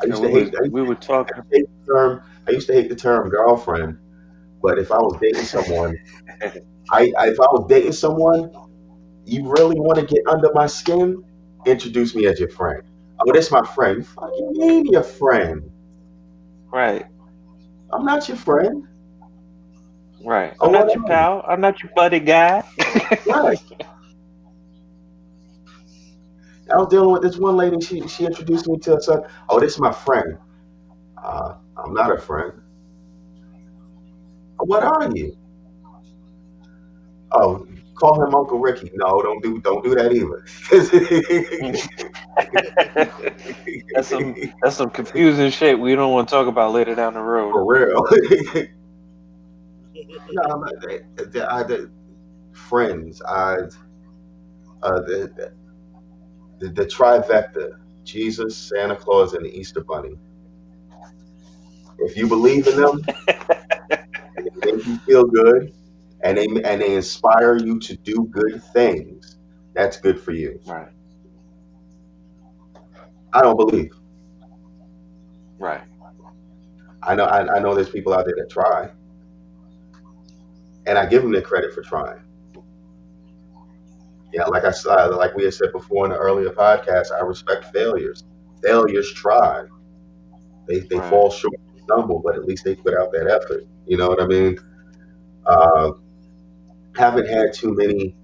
I used And to hate. we were talking. I used to hate the term girlfriend. But if I was dating someone, if I was dating someone, you really want to get under my skin, introduce me as your friend. Oh, that's my friend. Fucking name your friend. Right, I'm not your friend. right. Oh, I'm what not your are you? pal. I'm not your buddy guy. Right. I was dealing with this one lady. She introduced me to her son. Oh, this is my friend. I'm not a friend. What are you? Oh, call him Uncle Ricky. No, don't do that either. That's some confusing shit we don't want to talk about later down the road. For real. No, I'm not, the friends. The trifecta: Jesus, Santa Claus, and the Easter Bunny. If you believe in them and they make you feel good, and they inspire you to do good things, that's good for you. Right, I don't believe. right, I know there's people out there that try, and I give them the credit for trying. Yeah, like I said, like we had said before in the earlier podcast, I respect failures. Failures try. They right, fall short, stumble, but at least they put out that effort. You know what I mean? Uh, haven't had too many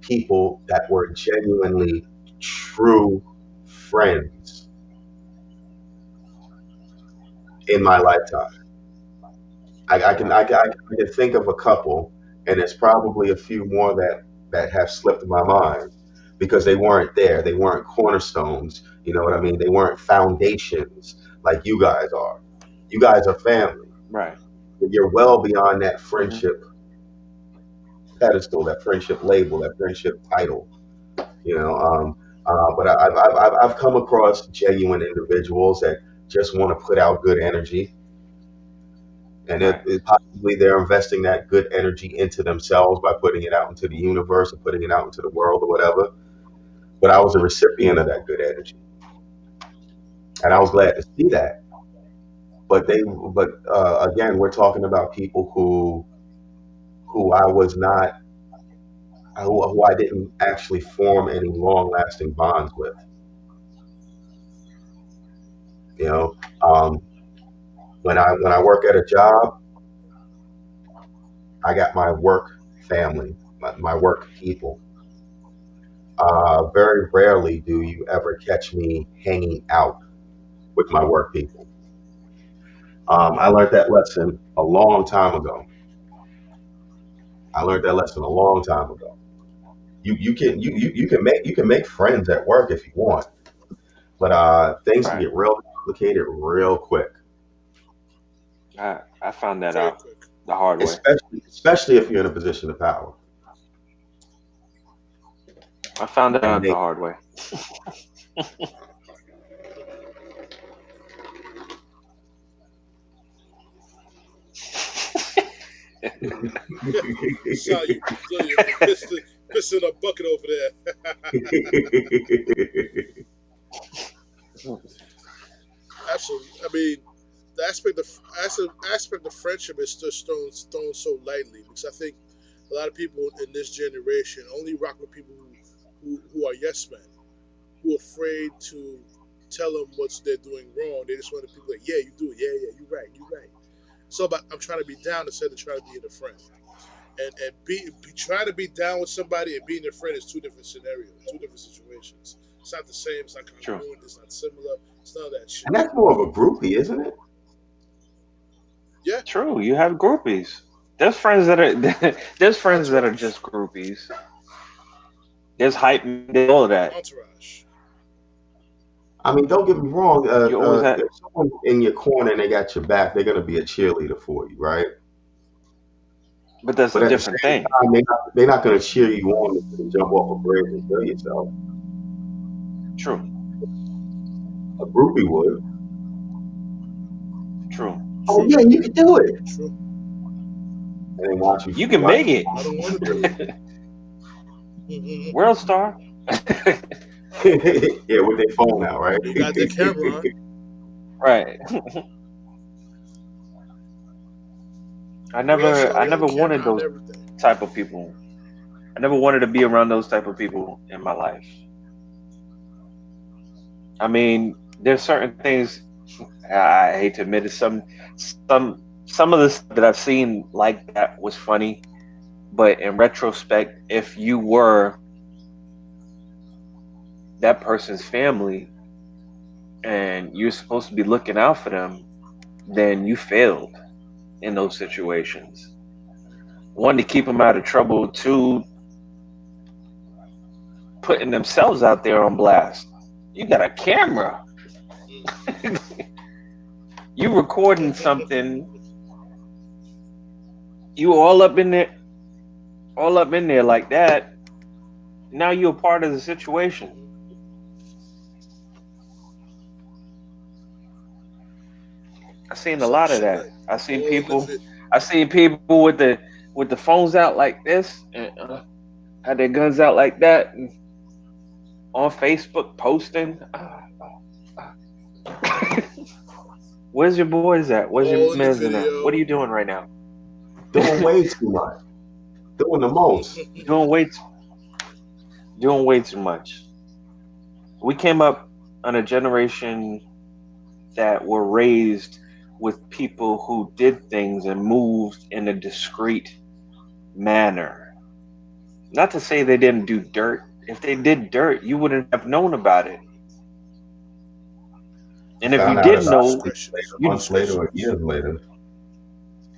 people that were genuinely true friends in my lifetime. right, I can think of a couple, and there's probably a few more that have slipped my mind because they weren't there. They weren't cornerstones. You know what I mean? They weren't foundations like you guys are. You guys are family. right. You're well beyond that Hmm. friendship pedestal, that friendship label, that friendship title. You know, but I've come across genuine individuals that just want to put out good energy, and Right, possibly they're investing that good energy into themselves by putting it out into the universe or putting it out into the world or whatever. But I was a recipient of that good energy, and I was glad to see that. But again, we're talking about people who I was not, who I didn't actually form any long lasting bonds with. You know, um, when I work at a job, I got my work family, my work people. Very rarely do you ever catch me hanging out with my work people. I learned that lesson a long time ago. I learned that lesson a long time ago. You can make friends at work if you want, but things can right. get real complicated real quick, I found that Very out quick. the hard way. especially if you're in a position of power. I found that And out the they, hard way. So you pissed in a bucket over there. Absolutely. I mean, the aspect of friendship is just thrown so lightly because I think a lot of people in this generation only rock with people who are yes men, who are afraid to tell them what they're doing wrong. They just want the people like, yeah, you do it. Yeah, yeah, you're right. So, but I'm trying to be down instead of trying to be a friend. And be trying to be down with somebody and being a friend is two different scenarios, two different situations. It's not the same. It's not True, congruent. It's not similar. It's none of that shit. and that's more of a groupie, isn't it? Yeah, true. You have groupies. There's friends that are there's friends that are entourage, just groupies. There's hype, there's all of that. entourage. I mean, don't get me wrong. You always have, If someone's in your corner and they got your back, they're going to be a cheerleader for you, right? but that's But a at the different same thing. time, they're not going to cheer you on to jump off a bridge and kill yourself. True, A groupie would. true. Oh True, yeah, you can do it, true. and then watch you You can watch make it. I don't want to do it. World star. yeah, with their phone out, right? They got their camera on. Right. We actually I on never wanted camera and those everything. type of people. I never wanted to be around those type of people in my life. I mean, there's certain things I hate to admit it. Some of the stuff that I've seen like that was funny, but in retrospect, if you were that person's family and you're supposed to be looking out for them, then you failed in those situations. One, to keep them out of trouble. Two, putting themselves out there on blast. You got a camera. You recording something. You all up in there like that. Now you're a part of the situation. I seen a So lot of shit that. like I seen all people. live it. I seen people with the phones out like this, and had their guns out like that, and on Facebook posting. Where's your boys at? Where's your All in the men's at? What are you video. doing right now? Doing way too much. Doing the most. doing way t- doing way too much. We came up on a generation that were raised with people who did things and moved in a discreet manner. Not to say they didn't do dirt. If they did dirt, you wouldn't have known about it. You And if you found out did about know, it Discretions. you months later or Discretions. years later.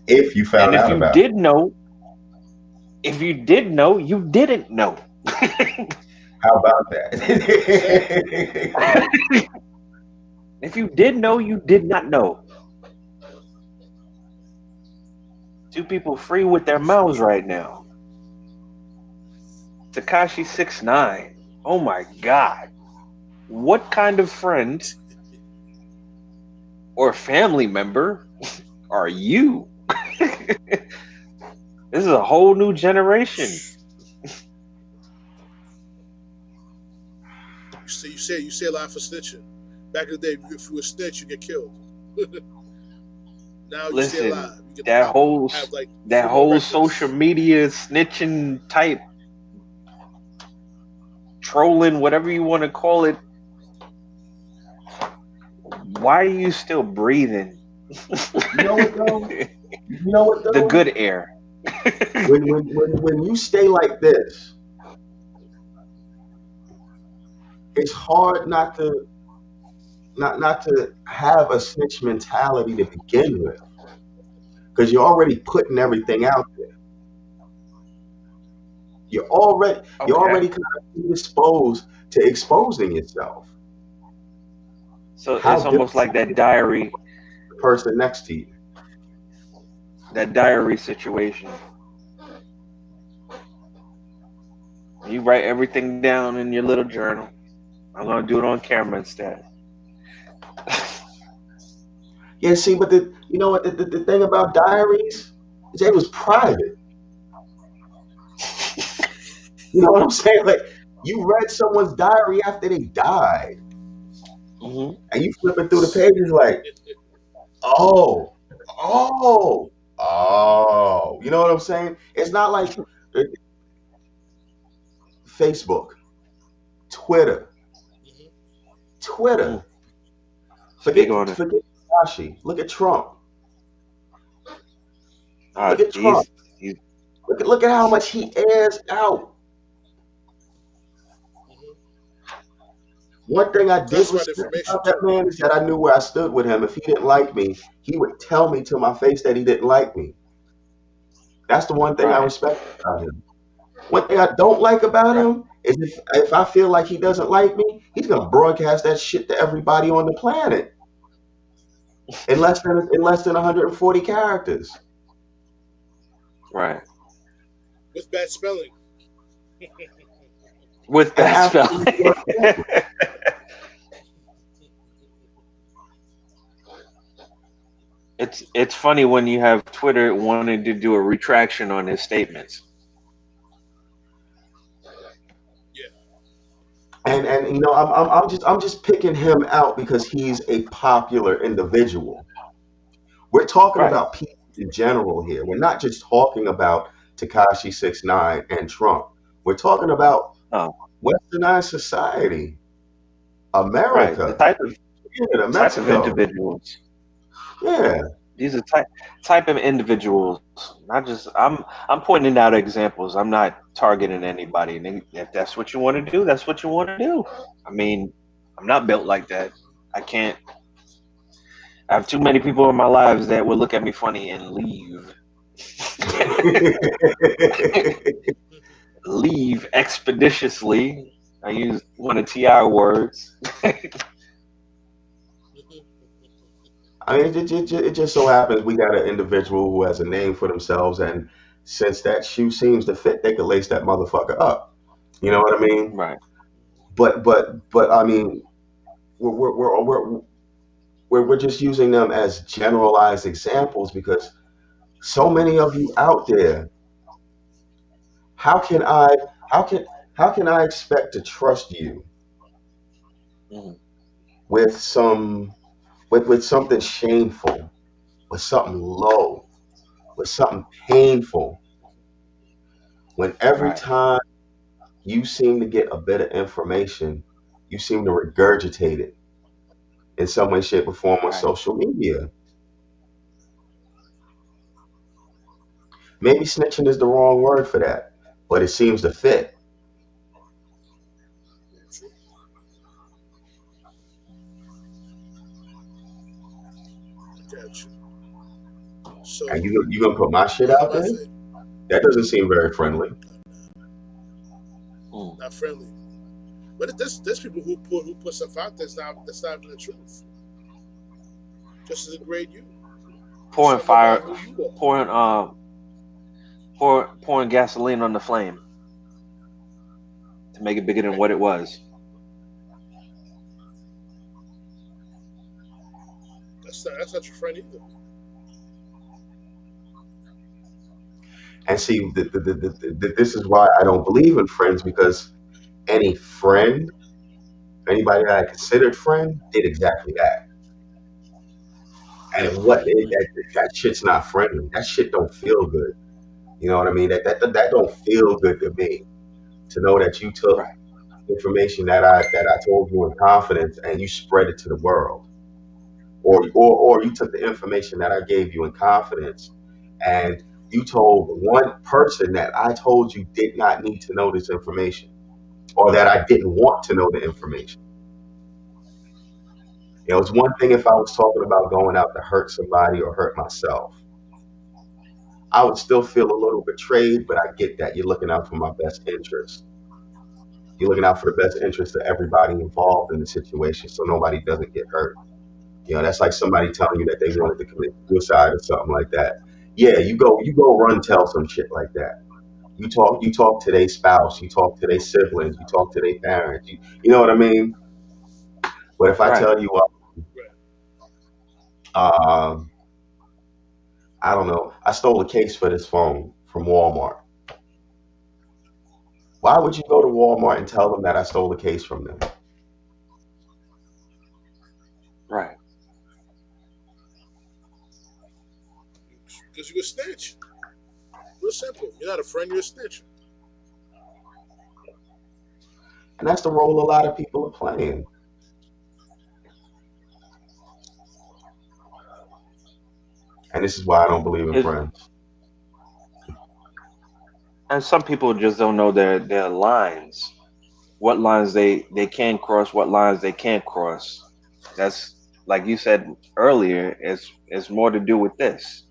If you and found out about if you did know, you didn't know. how about Exactly. that? If you did know, you did not know. Two people free with their So mouths true. right now. Takashi 69. Oh my god. What kind of friend or family member are you? This is a whole new generation. You say a lot for snitching. Back in the day, if you were a snitch, you get killed. Now you stay Listen, alive. You get the that cop whole have like that criminal whole social records. media snitching type trolling, whatever you want to call it. Why are you still breathing You know what though? You know what the though? good air? When you stay like this, it's hard not to have a snitch mentality to begin with, because you're already putting everything out there. You're already Okay. kind of predisposed to exposing yourself. So How it's almost difficult like the person next to you. that diary situation. You write everything down in your little journal. I'm gonna do it on camera instead. Yeah, see, but you know what the thing about diaries is they was private. You know what I'm saying? Like you read someone's diary after they died, Hmm. and you flipping through the pages like, oh, oh, oh. You know what I'm saying? It's not like uh, Facebook, Twitter, Hmm. Mm. Twitter. Speak on it. Forget Tashi. Look at Trump. Uh, Look at Trump. he's Look at how much he airs out. Hmm. One thing I did Classified respect information about that too. man is that I knew where I stood with him. If he didn't like me, he would tell me to my face that he didn't like me. That's the one thing I right, respect about him. One thing I don't like about right. him is if I feel like he doesn't like me, he's gonna broadcast that shit to everybody on the planet in less than 140 characters. Right. With bad spelling. With And that spell. absolutely unthinkable. It's funny when you have Twitter wanting to do a retraction on his statements. Yeah. and I'm just picking him out because he's a popular individual. We're talking Right. about people in general here. We're not just talking about Takashi 69 and Trump. We're talking about No. westernized society, Right. The America, Canada, type of Mexico. individuals. Yeah. These are type of individuals. Not just I'm pointing out examples. I'm not targeting anybody. And if that's what you want to do, that's what you want to do. I mean, I'm not built like that. I can't. I have too many people in my lives that will look at me funny and leave. Leave expeditiously. I use one of Ti words. I mean, it just so happens we got an individual who has a name for themselves, and since that shoe seems to fit, they could lace that motherfucker up. You know what I mean? Right. But I mean, we're we're we're we're, we're just using them as generalized examples because so many of you out there. How can I? How can how can I expect to trust you Mhm. with with something shameful, with something low, with something painful, when every Right. time you seem to get a bit of information, you seem to regurgitate it in some way, shape, or form on Right. social media. Maybe snitching is the wrong word for that, but it seems to fit. True. I got you. And So you gonna put my shit here's out my there? thing. That doesn't seem very friendly. Mm. Not friendly. But there's people who put stuff out that's not even the truth. Just to degrade you. Pouring Something about fire, who you are. pouring pouring gasoline on the flame to make it bigger than Right. what it was. That's not your friend either. And see, this is why I don't believe in friends because any friend, anybody that I considered friend, did exactly that. And that shit's not friendly. That shit don't feel good. You know what I mean? That don't feel good to me. To know that you took Right. information that I told you in confidence and you spread it to the world, or you took the information that I gave you in confidence and you told one person that I told you did not need to know this information, or that I didn't want to know the information. You know, it's one thing if I was talking about going out to hurt somebody or hurt myself. I would still feel a little betrayed, but I get that you're looking out for my best interest. You're looking out for the best interest of everybody involved in the situation so nobody doesn't get hurt. You know, that's like somebody telling you that they True. wanted to commit suicide or something like that. Yeah, you go run tell some shit like that. You talk to their spouse, you talk to their siblings, you talk to their parents. You know what I mean? But if I Right. tell you, Right. um, I don't know, I stole a case for this phone from Walmart. Why would you go to Walmart and tell them that I stole a case from them? Right. Because you can snitch. Real simple. You're not a friend, you're a snitch. And that's the role a lot of people are playing. And this is why I don't believe in It, friends. and some people just don't know their lines. What lines they can cross, what lines they can't cross. That's like you said earlier. It's more to do with this.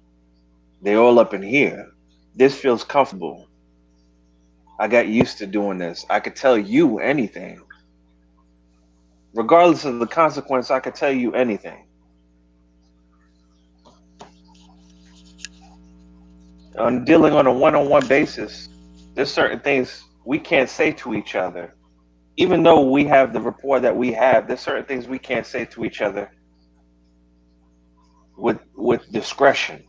They all up in here. This feels comfortable. I got used to doing this. I could tell you anything, regardless of the consequence. I could tell you anything. On dealing on a one-on-one basis, there's certain things we can't say to each other. Even though we have the rapport that we have, there's certain things we can't say to each other with discretion.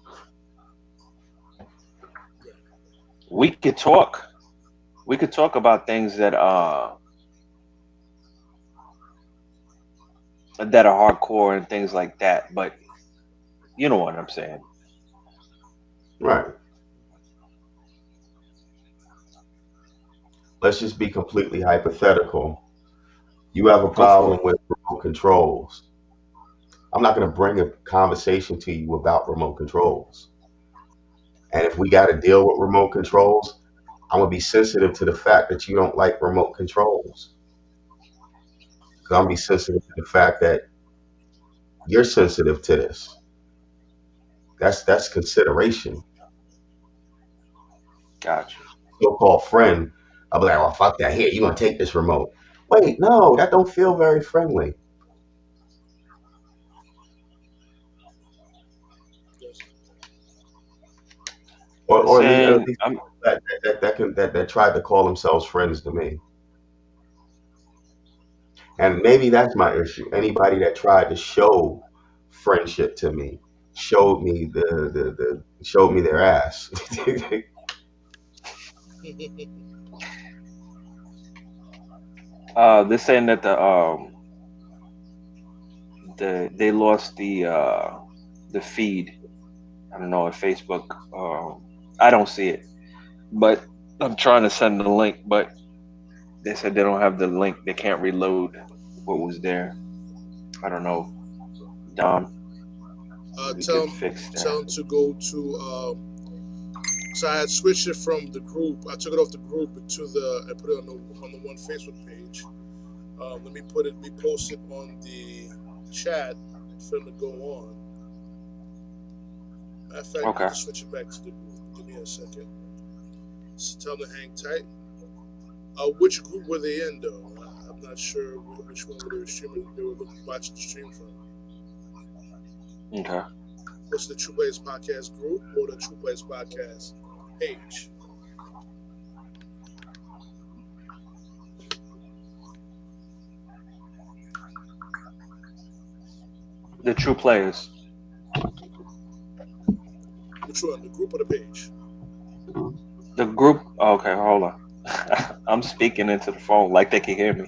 Right. We could talk. We could talk about things that that are hardcore and things like that. But you know what I'm saying. Right. Let's just be completely hypothetical. You have a Go for problem it. with remote controls. I'm not going to bring a conversation to you about remote controls. And if we got to deal with remote controls, I'm going to be sensitive to the fact that you don't like remote controls. Because I'm going to be sensitive to the fact that you're sensitive to this. That's consideration. Gotcha. So-called friend, I'll be like, oh, fuck that. Here, you going to take this remote. Wait, no, that don't feel very friendly. Yes. Or at Saying least I'm that tried to call themselves friends to me. And maybe that's my issue. Anybody that tried to show friendship to me showed me their ass. they're saying that they lost the feed. I don't know if Facebook. I don't see it, but I'm trying to send the link, but they said they don't have the link. They can't reload what was there. I don't know, Dom. If you Tell could him, fix that. tell him to go to. So I had switched it from the group. I took it off the group to the. I put it on the one Facebook page. Let me put it. We post it on the chat for him to go on. Matter of fact, I Okay. can switch it back to the group. Give me a second. So tell them to hang tight. Which group were they in though? I'm not sure which one they were streaming. They were watching the stream from. Okay. Was it the True Players Podcast group or the True Players Podcast page? The true players. Which one? The group or the page? The group. Oh, okay, hold on. I'm speaking into the phone like they can hear me.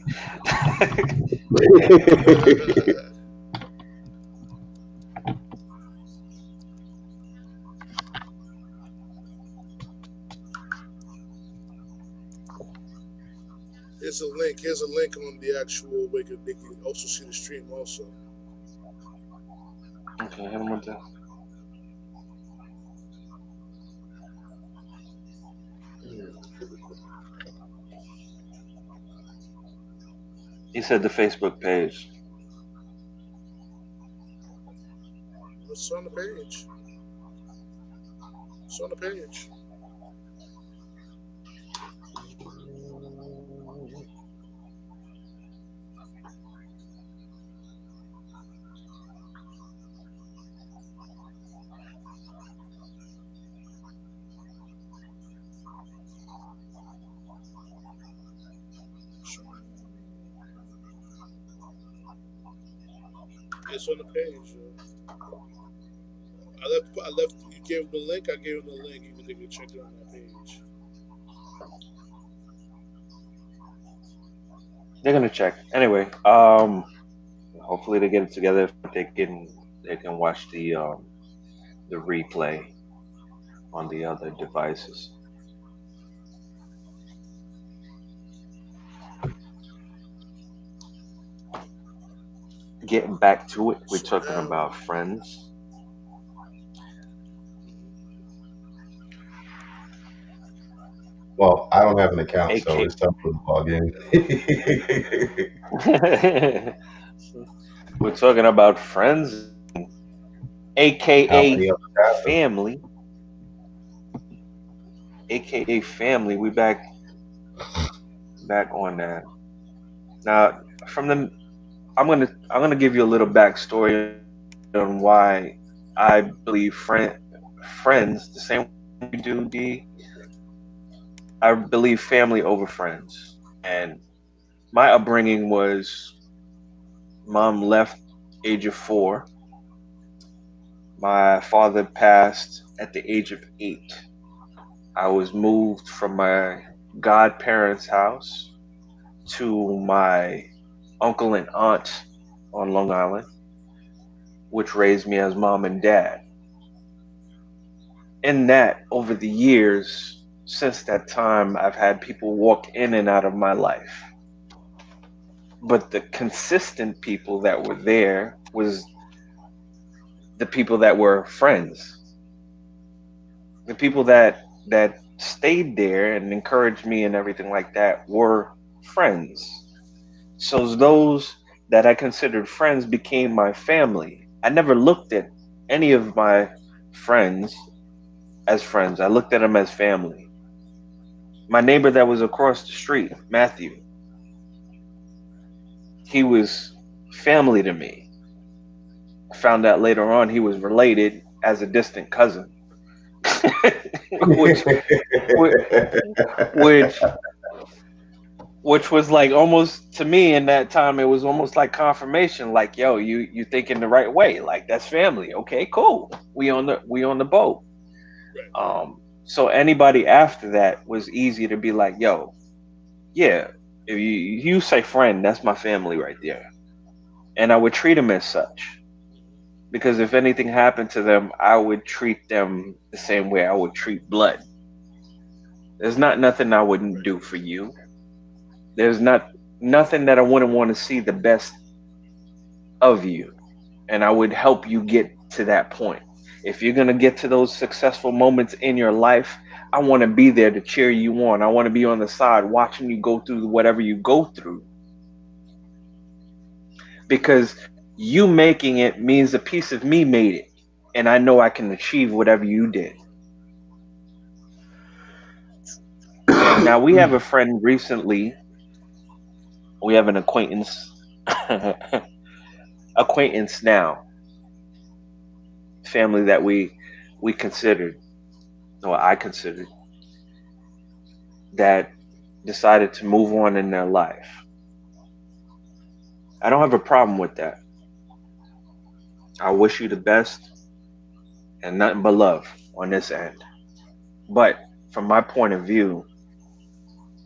Here's a link. Here's a link on the actual. They can also see the stream also. Okay, hit him with that. He said the Facebook page. It's on the page. It's on the page. It's on the page. I left. I left. You gave them the link. I gave them the link. Even they can check it on my page. They're gonna check anyway. Hopefully they get it together. If they can watch the replay on the other devices. Getting back to it, we're So talking now, about friends. Well, I don't have an account, so AK. it's tough to log in. We're talking about friends, How aka many others have them? family, aka family. We back on that. Now, from the I'm gonna give you a little backstory on why I believe friends the same way you do, D. I believe family over friends, and my upbringing was mom left age of 4. My father passed at the age of 8. I was moved from my godparents' house to my uncle and aunt on Long Island, which raised me as mom and dad. In that, over the years, since that time, I've had people walk in and out of my life. But the consistent people that were there was the people that were friends, the people that stayed there and encouraged me and everything like that were friends. So those that I considered friends became my family. I never looked at any of my friends as friends. I looked at them as family. My neighbor that was across the street, Matthew, he was family to me. I found out later on he was related as a distant cousin, which, which which which was like almost to me in that time it was almost like confirmation, like, yo, you thinking the right way, like that's family. Okay, cool, we on the boat. Right. So anybody after that was easy to be like, yo, yeah, if you say friend, that's my family right there. And I would treat them as such, because if anything happened to them, I would treat them the same way I would treat blood. There's not nothing I wouldn't do for you. There's not nothing that I wouldn't want to see the best of you, and I would help you get to that point. If you're going to get to those successful moments in your life, I want to be there to cheer you on. I want to be on the side watching you go through whatever you go through, because you making it means a piece of me made it, and I know I can achieve whatever you did. And now we have a friend recently, we have an acquaintance acquaintance now, family that we considered, or I considered, that decided to move on in their life. I don't have a problem with that. I wish you the best and nothing but love on this end. But from my point of view,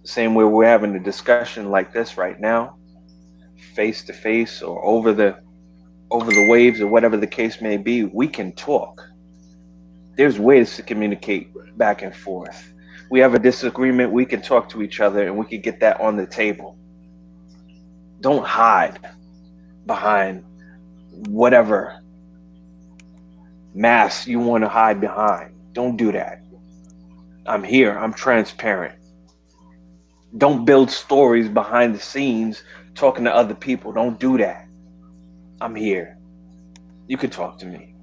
same way we're having a discussion like this right now, face to face or over the waves or whatever the case may be, we can talk. There's ways to communicate back and forth. We have a disagreement, we can talk to each other and we can get that on the table. Don't hide behind whatever mask you want to hide behind. Don't do that. I'm here, I'm transparent. Don't build stories behind the scenes talking to other people. Don't do that. I'm here. You can talk to me.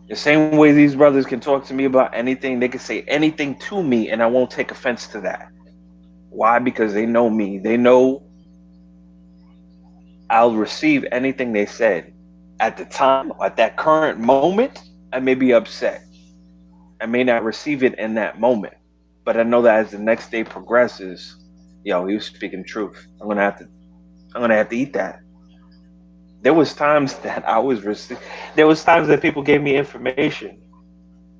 The same way these brothers can talk to me about anything, they can say anything to me and I won't take offense to that. Why? Because they know me. They know I'll receive anything they said. At the time, at that current moment, I may be upset. I may not receive it in that moment. But I know that as the next day progresses, yo, he was speaking truth. I'm gonna have to eat that. There was times that there was times that people gave me information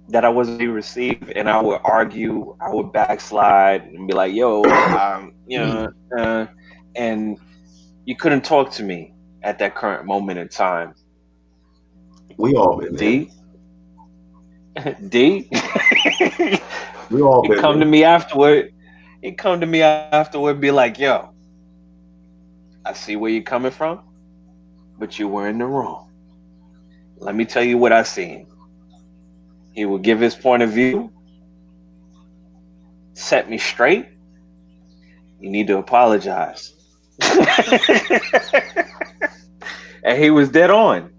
that I wasn't to receive, and I would argue, I would backslide and be like, "Yo, and you couldn't talk to me at that current moment in time." We all been there. D, D, We all he been come to there. me afterward. He come to me afterward, be like, "Yo, I see where you're coming from, but you were in the wrong. Let me tell you what I seen." He would give his point of view, set me straight. You need to apologize. And he was dead on.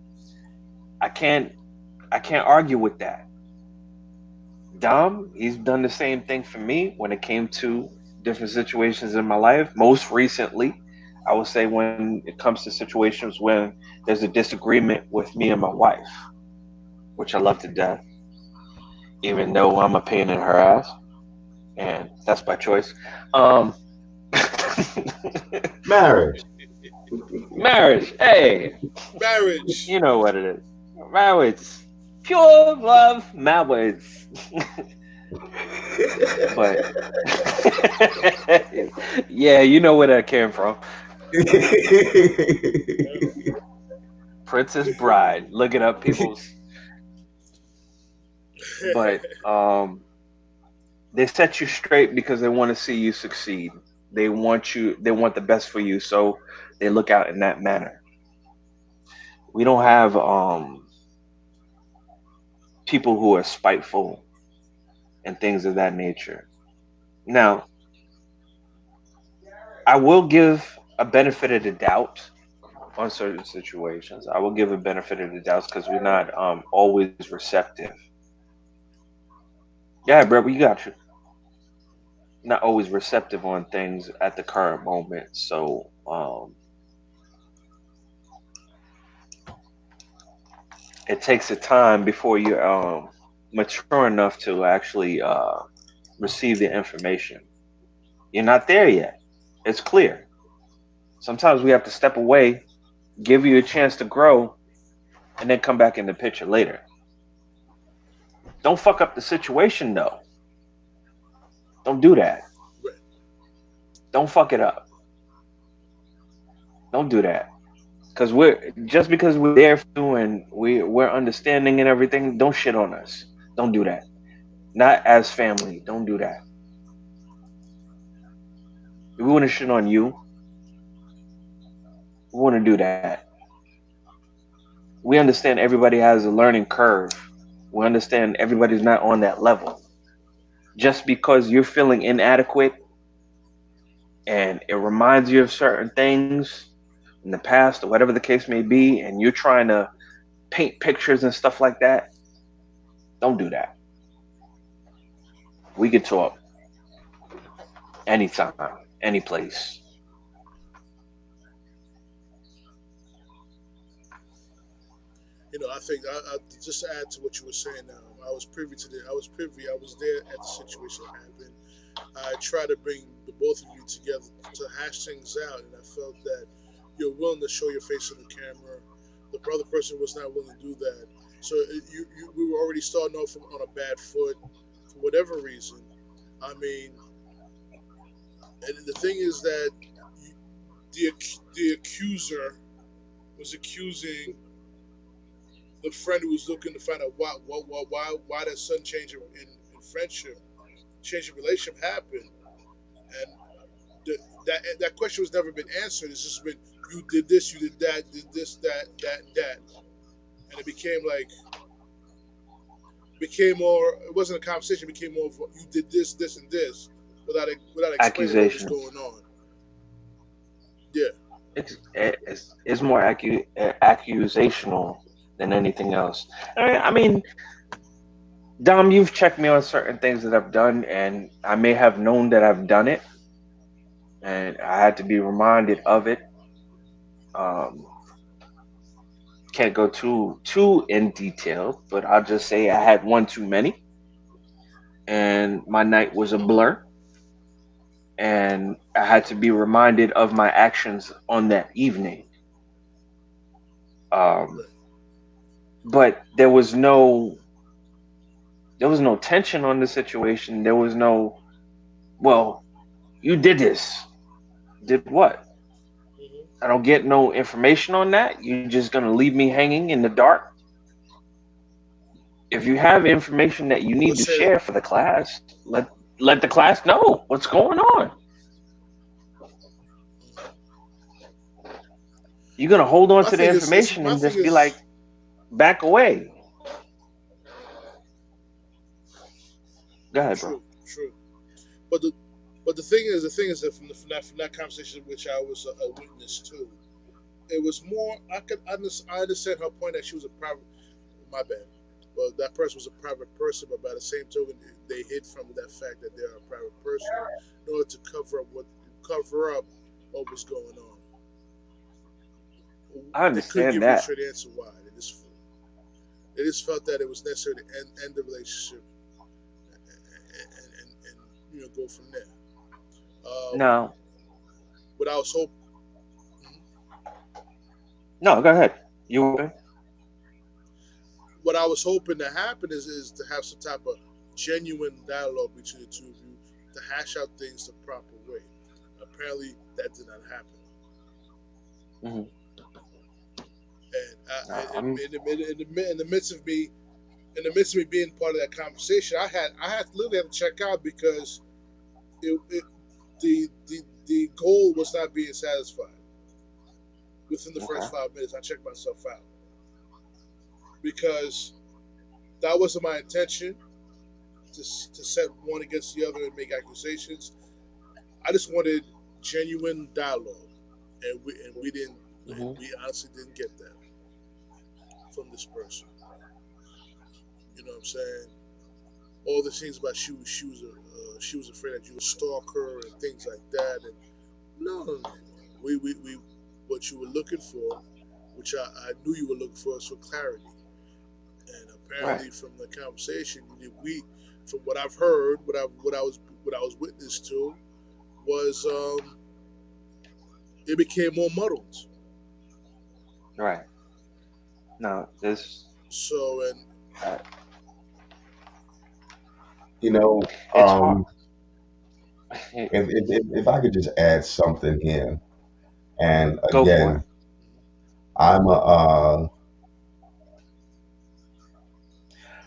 I can't I can't argue with that. Dom, he's done the same thing for me when it came to different situations in my life. Most recently, I would say when it comes to situations when there's a disagreement with me and my wife, which I love to death, even though I'm a pain in her ass, and that's by choice. Um, Marriage. marriage, hey, Marriage. you know what it is. Marriage, pure love, marriage. But yeah, you know where that came from. Yeah. Princess Bride. Look it up, peoples. But they set you straight because they want to see you succeed. They want you. They want the best for you, so they look out in that manner. We don't have people who are spiteful and things of that nature. Now, I will give a benefit of the doubt on certain situations. I will give a benefit of the doubt because we're not always receptive. Yeah, bro, we got you. Not always receptive on things at the current moment. So it takes a time before you're mature enough to actually receive the information. You're not there yet. It's clear. Sometimes we have to step away, give you a chance to grow, and then come back in the picture later. Don't fuck up the situation though. Don't do that. Right. Don't fuck it up. Don't do that. Because we're just because we're there for you and we're understanding and everything. Don't shit on us. Don't do that. Not as family. Don't do that. If we want to shit on you, we want to do that. We understand everybody has a learning curve. We understand everybody's not on that level. Just because you're feeling inadequate and it reminds you of certain things in the past or whatever the case may be, and you're trying to paint pictures and stuff like that, don't do that. We could talk anytime, any place. I think just to add to what you were saying. I was privy to the. I was privy. I was there at the situation that happened. I tried to bring the both of you together to hash things out, and I felt that you're willing to show your face on the camera. The other person was not willing to do that, so we were already starting off on a bad foot for whatever reason. I mean, and the thing is that you, the accuser was accusing the friend who was looking to find out why that sudden change in friendship, change in relationship happened, and that question was never been answered. It's just been you did this, you did that, did this, that, and that, and it became like became more. It wasn't a conversation. It became more of you did this, and this, without explaining what was Accusations. going on. Yeah, It's more accusational than anything else. I mean, Dom, you've checked me on certain things that I've done, and I may have known that I've done it, and I had to be reminded of it. Um, can't go too in detail, but I'll just say I had one too many, and my night was a blur, and I had to be reminded of my actions on that evening. Um, right. but there was no tension on the situation. There was no, well, you did this. Did what? Mm-hmm. I don't get no information on that. You're just gonna leave me hanging in the dark. If you have information that you need Let's to say that. share for the class, let the class know what's going on. Mm-hmm. You're gonna hold on My to the thing is information my and thing just be like, is back away. Go ahead, bro. true, true. But the thing is that from that conversation, which I was a witness to, it was more. I understand her point that she was a private. My bad. Well, that person was a private person, but by the same token, they hid from that fact that they're a private person in order to cover up what was going on. I They couldn't understand give you a that. straight answer why. They just felt that it was necessary to end the relationship and go from there. Um, No, what I was hoping. no, go ahead. You were. What I was hoping to happen is to have some type of genuine dialogue between the two of you to hash out things the proper way. Apparently, that did not happen. Hmm. And I'm in the midst of me, in the midst of me being part of that conversation, I had to literally have to check out because it the goal was not being satisfied within the okay. first 5 minutes. I checked myself out because that wasn't my intention to set one against the other and make accusations. I just wanted genuine dialogue, and we didn't. Hmm. We honestly didn't get that from this person. You know what I'm saying? All the things about she was afraid that you would stalk her and things like that. And no. We what you were looking for, which I knew you were looking for, is for clarity. And Right. apparently, from the conversation, from what I've heard, what I was witness to, was it became more muddled. Right. Now this So, and uh, You know, it's hard. if I could just add something here, and Go for it. again, I'm a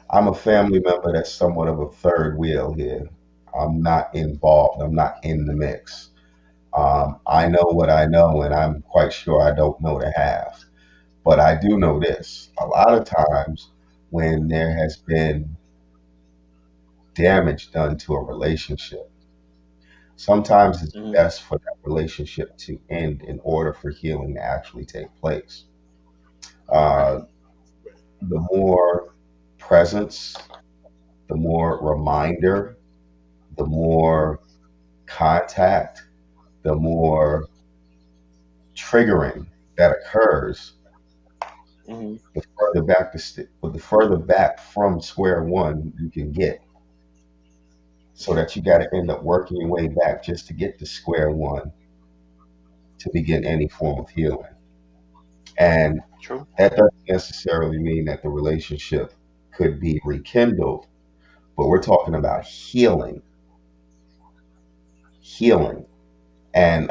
I'm a family member that's somewhat of a third wheel here. I'm not involved. I'm not in the mix. I know what I know, and I'm quite sure I don't know the half. But I do know this: a lot of times when there has been damage done to a relationship, sometimes it's Hmm. best for that relationship to end in order for healing to actually take place. Right. Uh, right, the more presence, the more reminder, the more contact, the more triggering that occurs, Hmm. the further back from square one you can get. So that you got to end up working your way back just to get to square one to begin any form of healing. And True. that doesn't necessarily mean that the relationship could be rekindled, but we're talking about healing. And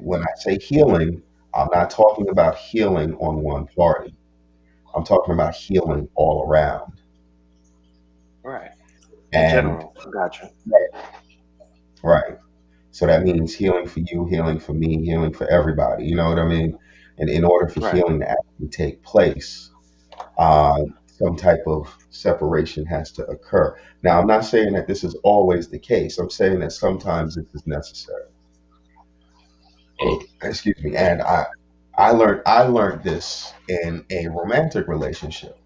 when I say healing, I'm not talking about healing on one party. I'm talking about healing all around. Right. In And general, gotcha. right. So that means healing for you, healing for me, healing for everybody. You know what I mean? And in order for Right. healing to actually take place, some type of separation has to occur. Now, I'm not saying that this is always the case. I'm saying that sometimes this is necessary. Excuse me. And I learned this in a romantic relationship,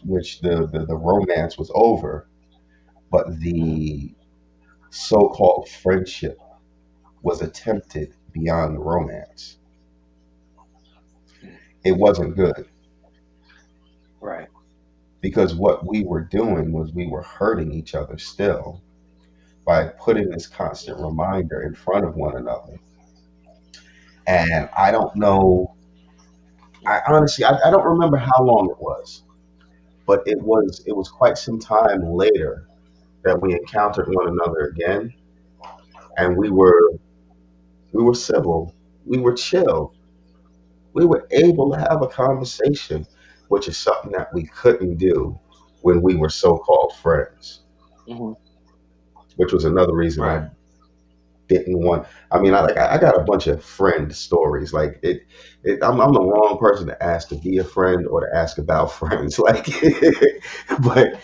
which the romance was over, but the so-called friendship was attempted beyond the romance. It wasn't good Right. because what we were doing was we were hurting each other still by putting this constant reminder in front of one another. And I don't know, I honestly, I don't remember how long it was, but it was quite some time later that we encountered one another again, and we were civil, we were chill, we were able to have a conversation, which is something that we couldn't do when we were so-called friends, Hmm. which was another reason Right. I didn't want. I mean, I got a bunch of friend stories. Like I'm the wrong person to ask to be a friend or to ask about friends. Like, but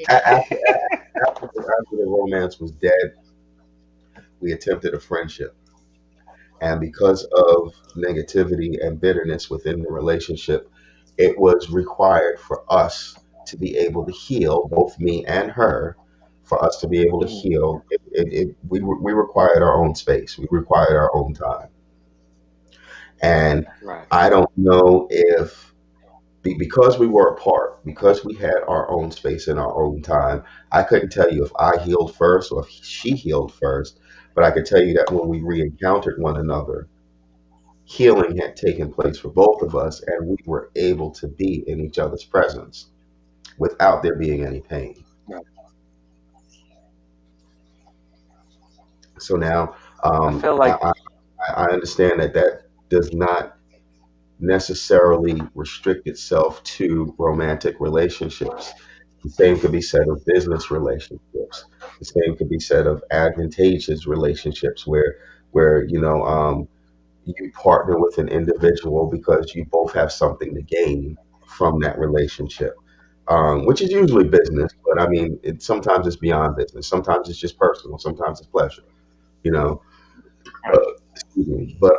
after the romance was dead, we attempted a friendship, and because of negativity and bitterness within the relationship, it was required for us to be able to heal, both me and her. For us to be able to Hmm. heal, we required our own space. We required our own time. And Right. I don't know if because we were apart, because we had our own space and our own time, I couldn't tell you if I healed first or if she healed first, but I could tell you that when we re-encountered one another, healing had taken place for both of us, and we were able to be in each other's presence without there being any pain. Right. So now, I feel I, like. I, I understand that that does not necessarily restrict itself to romantic relationships. The same could be said of business relationships. The same could be said of advantageous relationships where you partner with an individual because you both have something to gain from that relationship, which is usually business. But I mean, sometimes it's beyond business. Sometimes it's just personal. Sometimes it's pleasure. You know, Right. excuse me. But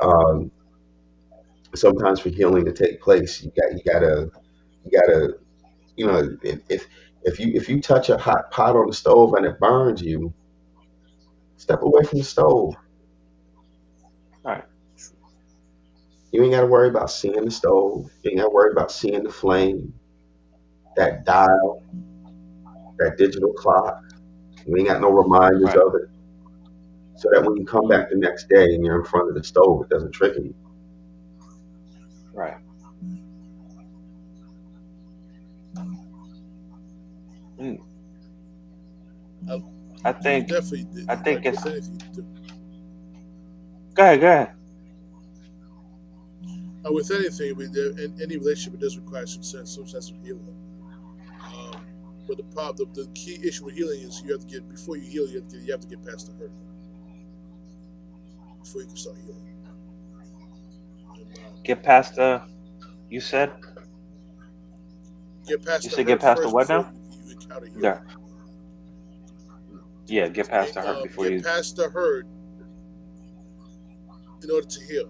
sometimes for healing to take place, you gotta if you touch a hot pot on the stove and it burns you, step away from the stove. Right. You ain't got to worry about seeing the stove. You ain't got to worry about seeing the flame, that dial, that digital clock. You ain't got no reminders Right. of it. So that when you come back the next day and you're in front of the stove, it doesn't trigger you. Right. Mm. I, I you think definitely I think like it's with anything. go ahead, go ahead. With anything, in any relationship, it does require some sense of healing. Um, but the problem, the key issue with healing is you have to get before you heal, you have to get past the hurt before you can start healing. And, Get past the you said get you past the said get hurt past the first what before now? you encounter Yeah. healing. Yeah, get past the hurt before Get you past the hurt in order to heal.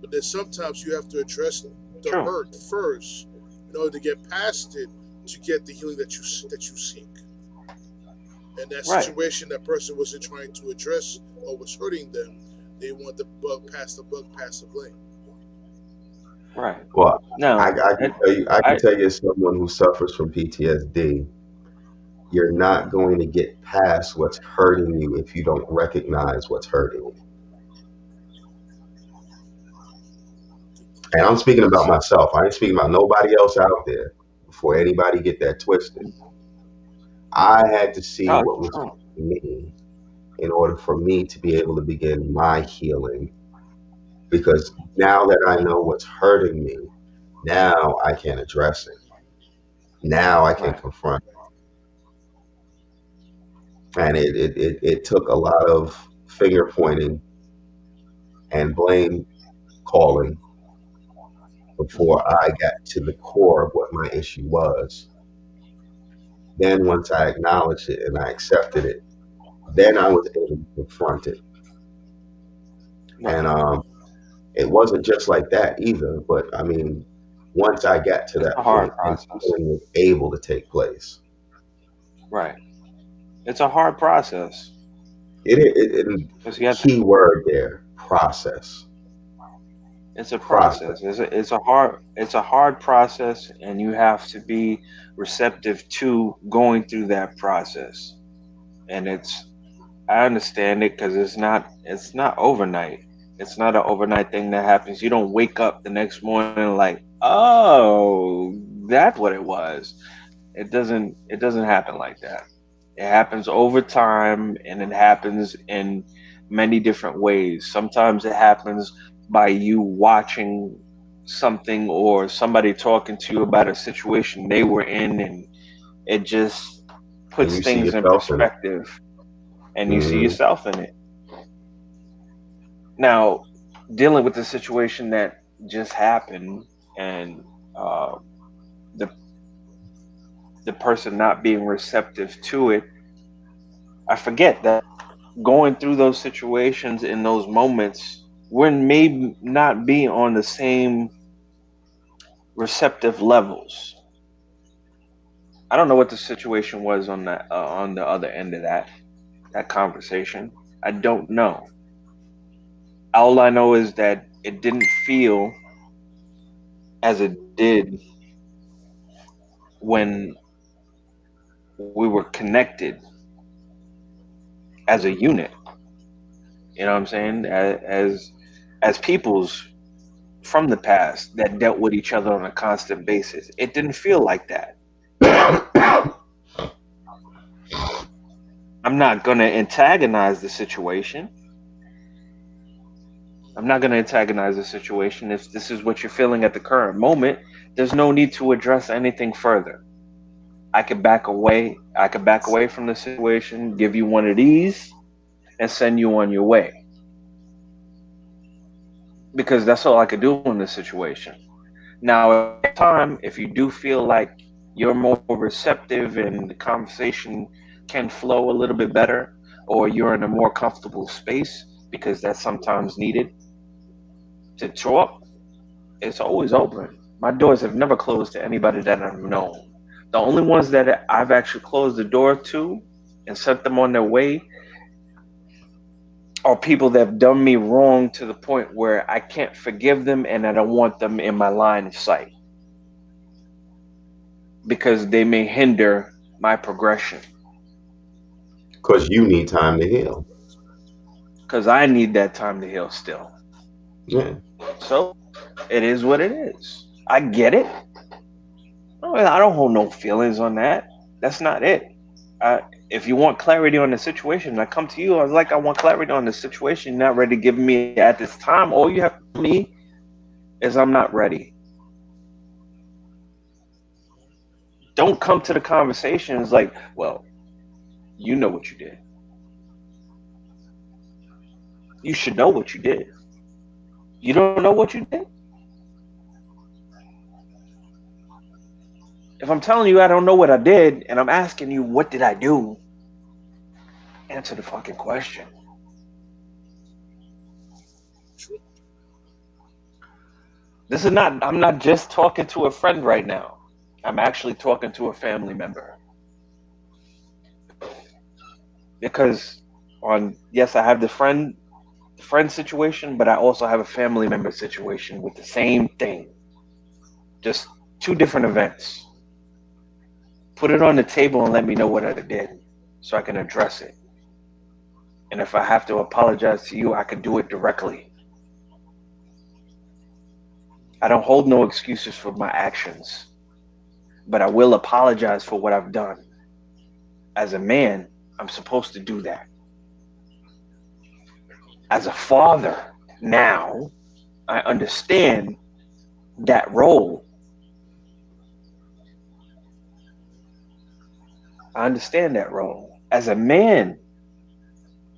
But then sometimes you have to address the true. hurt first in order to get past it to get the healing that you seek. And that Right. situation that person wasn't trying to address or was hurting them, they want the bug past the blame. Right. Well, Now, I can tell you, I can I tell you as someone who suffers from PTSD, you're not going to get past what's hurting you if you don't recognize what's hurting you. And I'm speaking about myself. I ain't speaking about nobody else out there before anybody get that twisted. I had to see oh, what it's was true. hurting me in order for me to be able to begin my healing. Because now that I know what's hurting me, now I can address it. Now I can Right. confront it. And it took a lot of finger pointing and blame calling before Hmm. I got to the core of what my issue was. Then once I acknowledged it and I accepted it, then I was able to confront it. And Right. it wasn't just like that either. But I mean, once I got to It's that a hard point, then process. healing was able to take place. Right. It's a hard process It because you have to. key word there, process. It's a Process. process. It's a hard process, and you have to be receptive to going through that process. And I understand it because it's not overnight. It's not an overnight thing that happens. You don't wake up the next morning like, oh, that's what it was. It doesn't happen like that. It happens over time, and it happens in many different ways. Sometimes it happens by you watching something or somebody talking to you about a situation they were in, and it just And puts you see things in yourself in it. perspective, and you see Hmm. yourself in it. Now, dealing with the situation that just happened, and uh, the the person not being receptive to it, I forget that going through those situations in those moments, we may not be on the same receptive levels. I don't know what the situation was on the other end of that conversation. I don't know. All I know is that it didn't feel as it did when we were connected as a unit. You know what I'm saying? As peoples from the past that dealt with each other on a constant basis. It didn't feel like that. I'm not going to antagonize the situation, I'm not going to antagonize the situation. If this is what you're feeling at the current moment, there's no need to address anything further. I could back away. I could back away from the situation, give you one of these, and send you on your way. Because that's all I could do in this situation. Now, at the same time, if you do feel like you're more receptive and the conversation can flow a little bit better, or you're in a more comfortable space, because that's sometimes needed to talk, it's always open. My doors have never closed to anybody that I've known. The only ones that I've actually closed the door to and sent them on their way are people that have done me wrong to the point where I can't forgive them and I don't want them in my line of sight because they may hinder my progression. Because you need time to heal. Because I need that time to heal still. Yeah. So it is what it is. I get it. I don't hold no feelings on that. That's not it. If you want clarity on the situation, I come to you. I was like, I want clarity on the situation. You're not ready to give me at this time. All you have to tell me is I'm not ready. Don't come to the conversation as like, well, you know what you did. You should know what you did. You don't know what you did? If I'm telling you I don't know what I did and I'm asking you what did I do, answer the fucking question. True. This is not I'm not just talking to a friend right now. I'm actually talking to a family member. Because on yes, I have the friend situation, but I also have a family member situation with the same thing. Just two different events. Put it on the table and let me know what I did so I can address it. And if I have to apologize to you, I can do it directly. I don't hold no excuses for my actions, but I will apologize for what I've done. As a man, I'm supposed to do that. As a father, now I understand that role. I understand that role. As a man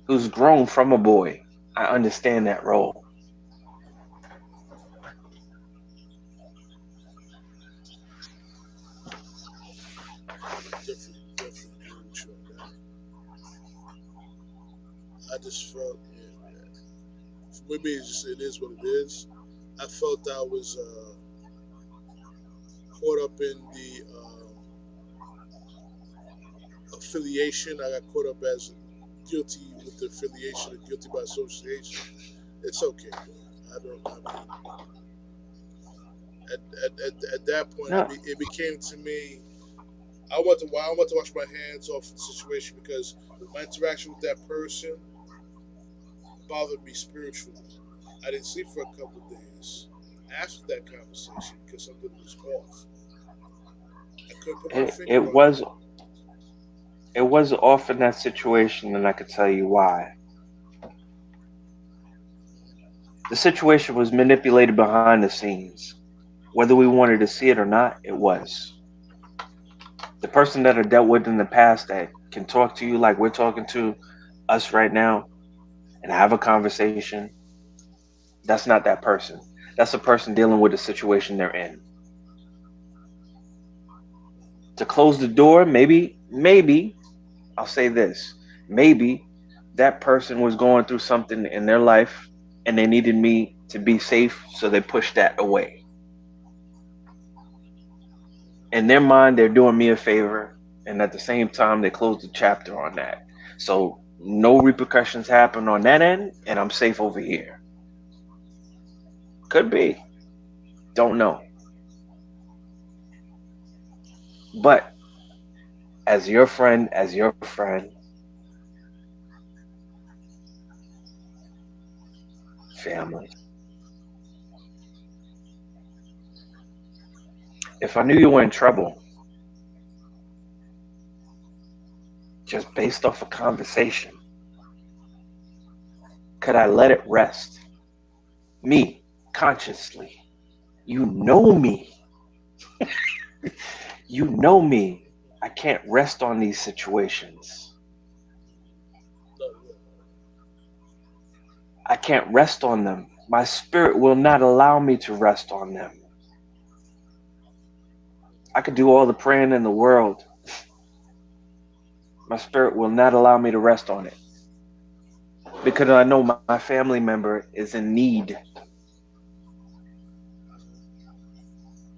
who's grown from a boy, I understand that role. Definitely agree with you on that. I just felt, yeah, for me, it's just it is what it is. I felt I was caught up in the affiliation. I got caught up as guilty with the affiliation and guilty by association. It's okay, man. I don't. I mean, at that point, No, it became to me. I want to wash my hands off the situation because my interaction with that person bothered me spiritually. I didn't sleep for a couple of days after that conversation because something was off. I couldn't put my it, finger it on it. was it was off in that situation, and I could tell you why. The situation was manipulated behind the scenes. Whether we wanted to see it or not, it was. The person that I dealt with in the past that can talk to you like we're talking to us right now and have a conversation, that's not that person. That's a person dealing with the situation they're in. To close the door, maybe, I'll say this, maybe that person was going through something in their life and they needed me to be safe, so they pushed that away. In their mind, they're doing me a favor, and at the same time, they close the chapter on that. So no repercussions happen on that end, and I'm safe over here. Could be, don't know. But as your friend, family. If I knew you were in trouble just based off a conversation, could I let it rest? me consciously. You know me. You know me. I can't rest on these situations. No, yeah. I can't rest on them. My spirit will not allow me to rest on them. I could do all the praying in the world. My spirit will not allow me to rest on it because I know my family member is in need.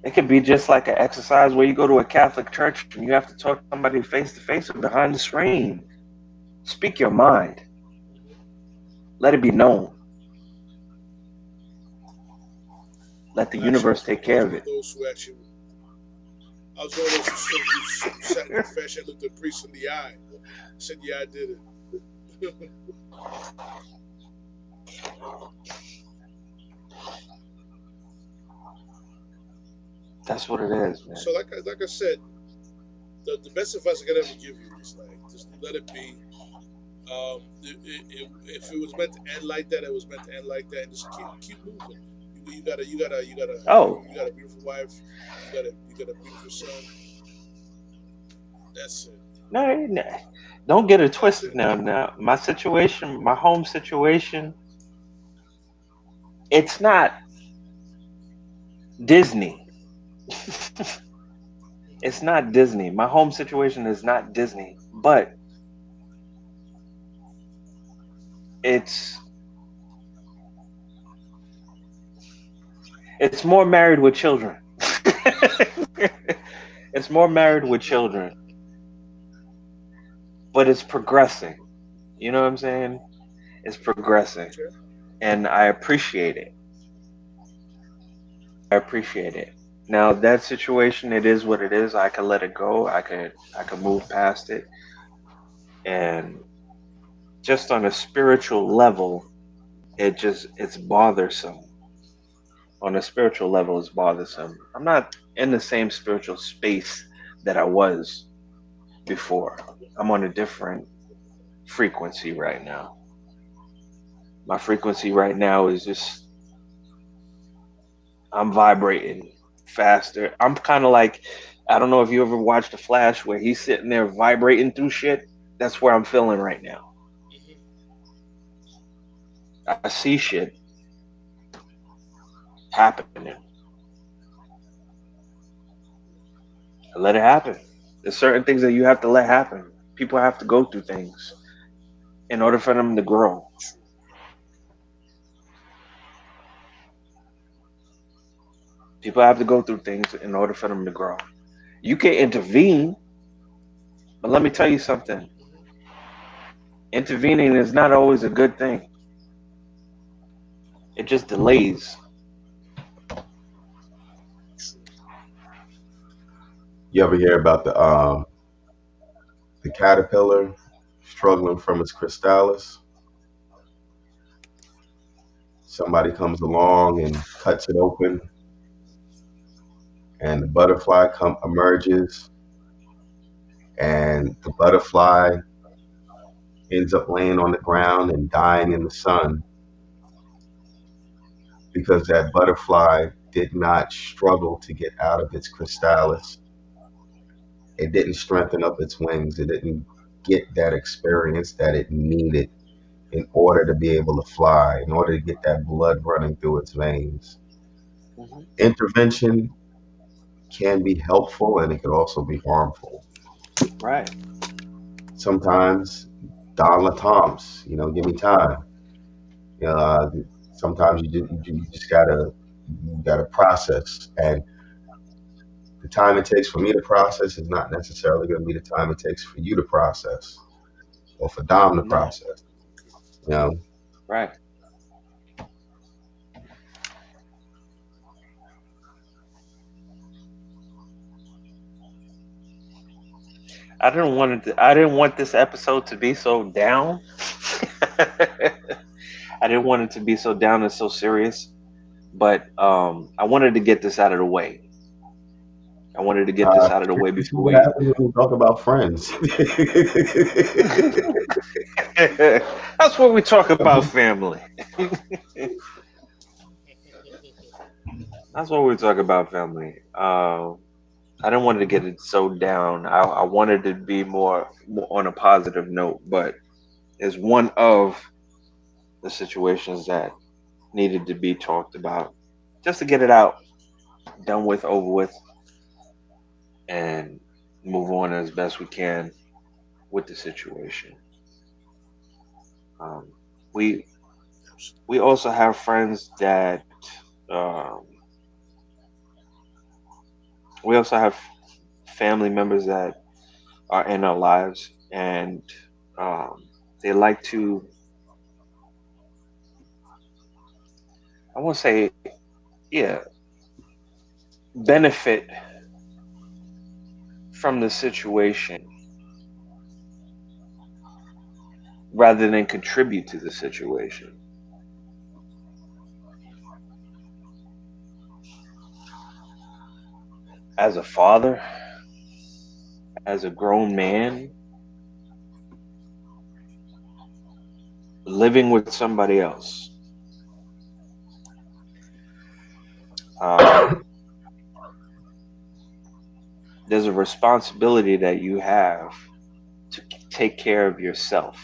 It could be just like an exercise where you go to a Catholic church and you have to talk to somebody face to face or behind the screen. Speak your mind. Let it be known. Let the Actually, universe take I was care of one of it. those who actually, I was one of those who sat in confession, looked the priest in the eye, said, "Yeah, I did it." That's what it is, man. So, like I said, the best advice I could ever give you is like just let it be. If it was meant to end like that, it was meant to end like that, and just keep moving. Oh, You got a beautiful wife. You got a beautiful son. That's it. no, no. Don't get it That's twisted it. now. Now, my situation, my home situation, it's not Disney. It's not Disney. My home situation is not Disney, but it's it's more married with children. It's more married with children, but it's progressing. You know what I'm saying? It's progressing, Okay. and I appreciate it. I appreciate it. Now that situation, it is what it is. I can let it go. I could move past it, and just on a spiritual level, it's bothersome. On a spiritual level, it's bothersome. I'm not in the same spiritual space that I was before. I'm on a different frequency right now. My frequency right now is just I'm vibrating faster. I'm kind of like I don't know if you ever watched The Flash where he's sitting there vibrating through shit. That's where I'm feeling right now. Hmm. I see shit happening. I let it happen. There's certain things that you have to let happen. People have to go through things in order for them to grow. True. People have to go through things in order for them to grow. You can intervene, but let me tell you something. Hmm. Intervening is not always a good thing. It just delays. True. You ever hear about the caterpillar struggling from its chrysalis? Somebody comes along and cuts it open, and the butterfly emerges, and the butterfly ends up laying on the ground and dying in the sun because that butterfly did not struggle to get out of its chrysalis. It didn't strengthen up its wings. It didn't get that experience that it needed in order to be able to fly, in order to get that blood running through its veins. Hmm. Intervention can be helpful and it can also be harmful. Right. Sometimes Don Latom's, give me time. You know, uh, Sometimes you just gotta process, and the time it takes for me to process is not necessarily going to be the time it takes for you to process or for Dom to No. process. You know, Right. I didn't want this episode to be so down. I didn't want it to be so down and so serious, but I wanted to get this out of the way. I wanted to get this out of the way this is before what we. happens when we talk about friends. That's what we talk about, family. That's what we talk about, family. I didn't want to get it so down. I wanted to be more on a positive note, but it's one of the situations that needed to be talked about just to get it out, done with, over with, and move on as best we can with the situation. Um, we we also have friends that um, we also have family members that are in our lives, and um, they like to, I won't say, yeah, benefit from the situation rather than contribute to the situation. As a father, as a grown man, living with somebody else, um, there's a responsibility that you have to take care of yourself.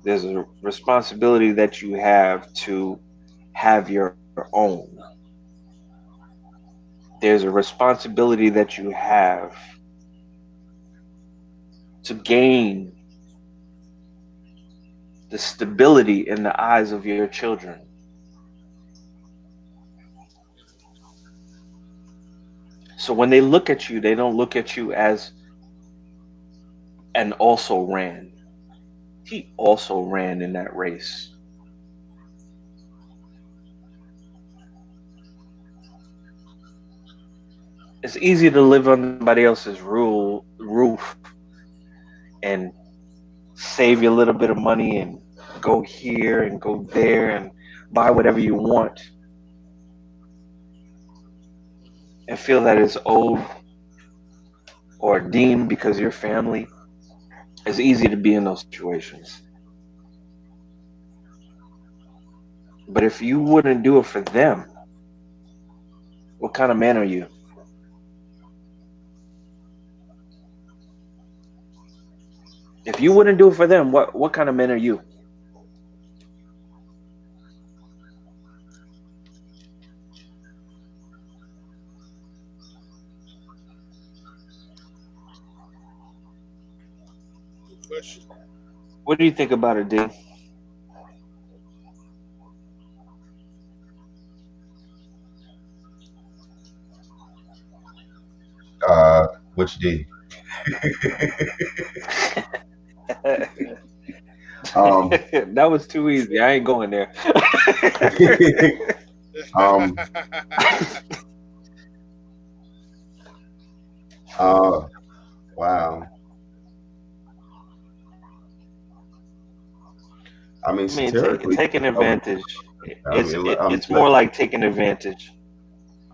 There's a responsibility that you have to have your own. There's a responsibility that you have to gain the stability in the eyes of your children. So when they look at you, they don't look at you as an also ran. He also ran in that race. It's easy to live under somebody else's roof and save you a little bit of money and go here and go there and buy whatever you want and feel that it's owed or deemed because you're family. It's easy to be in those situations. But if you wouldn't do it for them, what kind of man are you? If you wouldn't do it for them, what kind of man are you? Good question. What do you think about it, D? Which D? um, That was too easy. I ain't going there. um, uh, wow. I mean, I mean, satirically. taking Okay. advantage. I mean, It's more like taking advantage.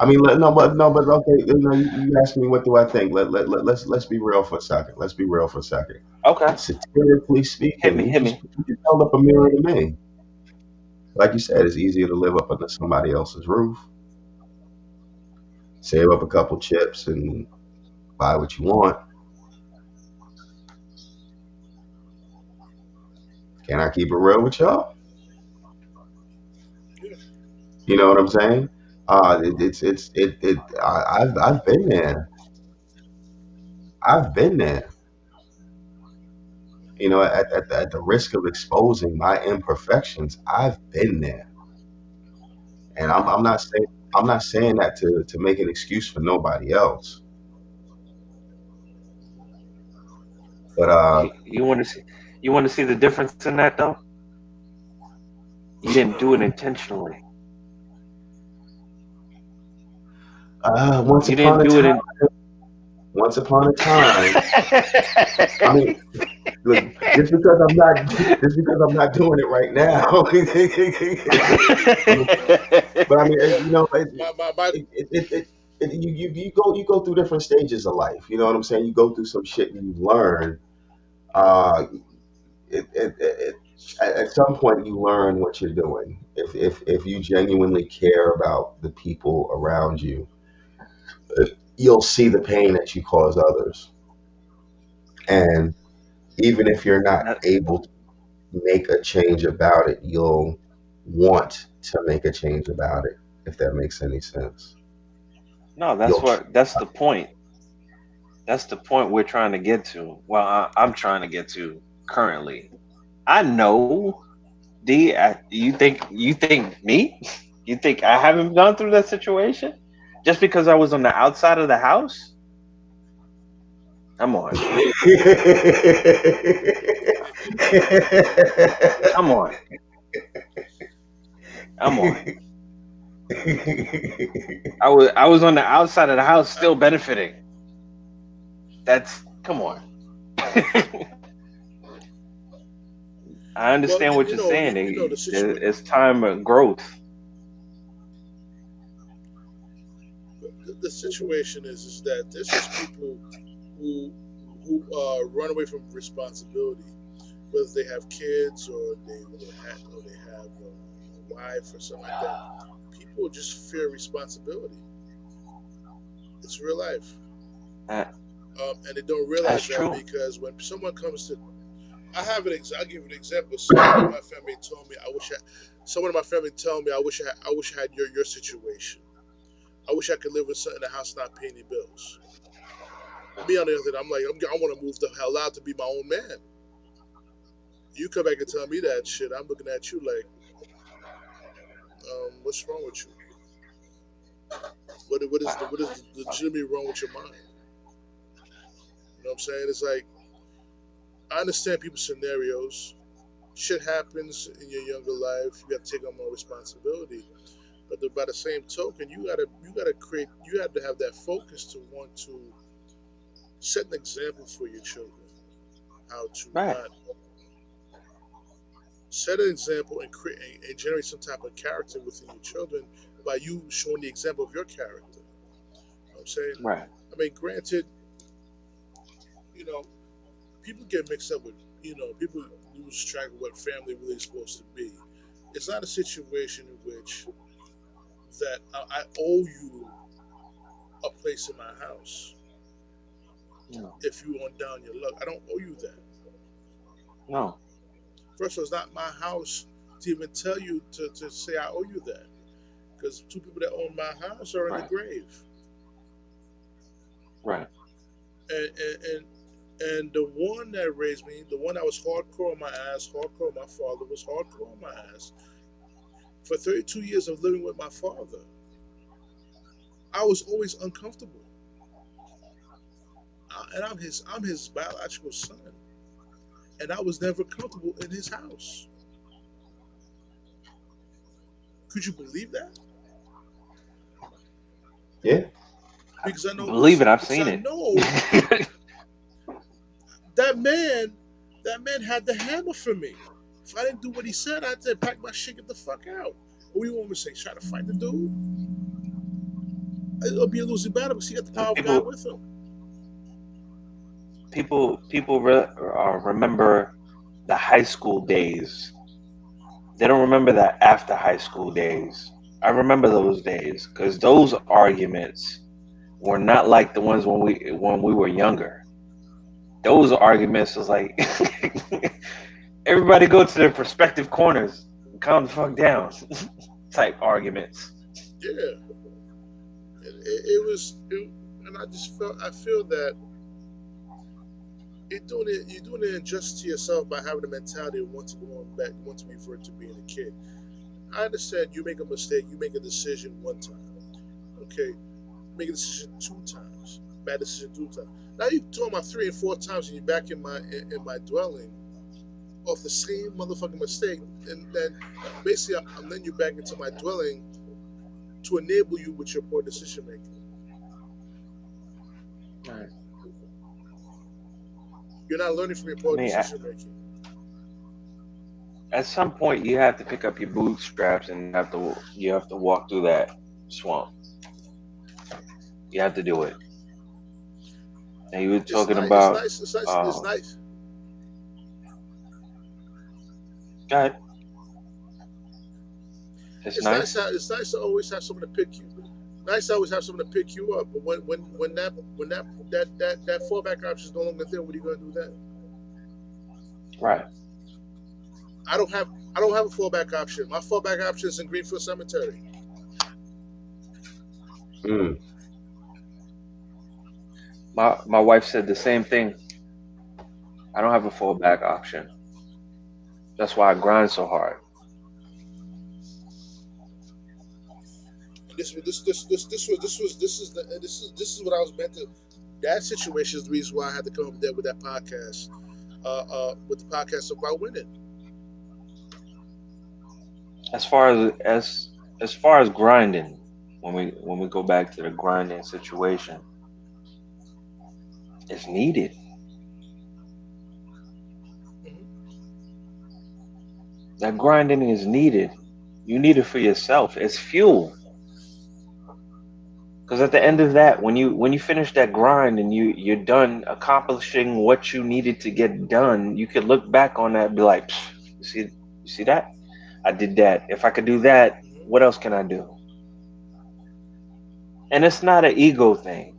no, but okay. You asked me what do I think. Let's be real for a second. Let's be real for a second. Okay, Satirically hit speaking, me, hit me. you just held up a mirror to me. Like you said, it's easier to live up under somebody else's roof, save up a couple chips, and buy what you want. Can I keep it real with y'all? Yeah. You know what I'm saying? I've been there. I've been there. At the risk of exposing my imperfections, I've been there, and I'm not saying that to make an excuse for nobody else. But You want to see, you want to see the difference in that though. You didn't do it intentionally. once You upon didn't a do it time, in. once upon a time, I mean, look, just because I'm not doing it right now. But I mean, My you go through different stages of life. You know what I'm saying? You go through some shit and you learn. Uh, at some point you learn what you're doing. If you genuinely care about the people around you, you'll see the pain that you cause others. And even if you're not That, able to make a change about it, you'll want to make a change about it, if that makes any sense. no, You'll try. that's the point. That's the point we're trying to get to. Well, I'm trying to get to currently. I know, D. You think me? You think I haven't gone through that situation just because I was on the outside of the house? Come on, come on, come on. I was on the outside of the house, still benefiting. That's come on. I Well, understand what you're saying. the situation. It's time of growth. The situation is that there's just people who run away from responsibility, whether they have kids or they have a wife or something like that. People just fear responsibility. It's real life, Uh, and they don't that's realize that true. because when someone comes to, I'll give you an example. Someone in my family told me, someone in my family told me, I wish I had your situation. I wish I could live in a house and not pay any bills. Me on the other hand, I'm like, I want to move the hell out to be my own man. You come back and tell me that shit, I'm looking at you like, what's wrong with you? What is legitimately wrong with your mind? You know what I'm saying? It's like I understand people's scenarios. Shit happens in your younger life. You got to take on more responsibility. But by the same token, you have to have that focus to want to set an example for your children. How to Right. not set an example and create and generate some type of character within your children by you showing the example of your character. You know what I'm saying? Right. I mean, granted, you know, people get mixed up with, people lose track of what family really is supposed to be. It's not a situation in which that I owe you a place in my house. No. If you on down your luck, I don't owe you that. No. First of all, it's not my house to even tell you to say I owe you that. Because two people that own my house are in the Right. grave. Right. And and the one that raised me, the one that was hardcore on my ass, hardcore, my father was hardcore on my ass. For 32 years of living with my father, I was always uncomfortable. And I'm his biological son, and I was never comfortable in his house. Could you believe that? Yeah. Because I know, Believe it, I've because seen I it. know that man, that man had the hammer for me. If I didn't do what he said, I'd say pack my shit, get the fuck out. What do you want me to say? Try to fight the dude? It'll be a losing battle because he got the power of God people with him. remember the high school days. They don't remember that after high school days. I remember those days because those arguments were not like the ones when we were younger. Those arguments was like everybody go to their respective corners, and calm the fuck down, type arguments. Yeah, it was, and I feel that you're doing it injustice to yourself by having a mentality of want to go on back, want to revert to being a kid. I understand you make a mistake, you make a decision one time, okay, make a decision two times, bad decision two times. Now you talking about three and four times, and you're back in my dwelling off the same motherfucking mistake, and then basically I'm letting you back into my dwelling to enable you with your poor decision making. Right. You're not learning from your I poor mean, decision making. at some point you have to pick up your bootstraps and you have to walk through that swamp. You have to do it. And you were It's talking nice. It's about nice. It's nice. It's um, nice. Go ahead. It's It's nice. nice. It's nice to always have someone to pick you. Nice to always have someone to pick you up. But when that fallback option is no longer there, what are you gonna do then? Right. I don't have I don't have a fallback option. My fallback option is in Greenfield Cemetery. Mm. My wife said the same thing. I don't have a fallback option. That's why I grind so hard. And this is what I was meant to. That situation is the reason why I had to come up there with that podcast. With the podcast about winning. As far as far as grinding, when we go back to the grinding situation, it's needed. Mm-hmm. That grinding is needed. You need it for yourself. It's fuel. Because at the end of that, when you finish that grind and you're done accomplishing what you needed to get done, you could look back on that and be like, you see that? I did that. If I could do that, what else can I do? And it's not an ego thing.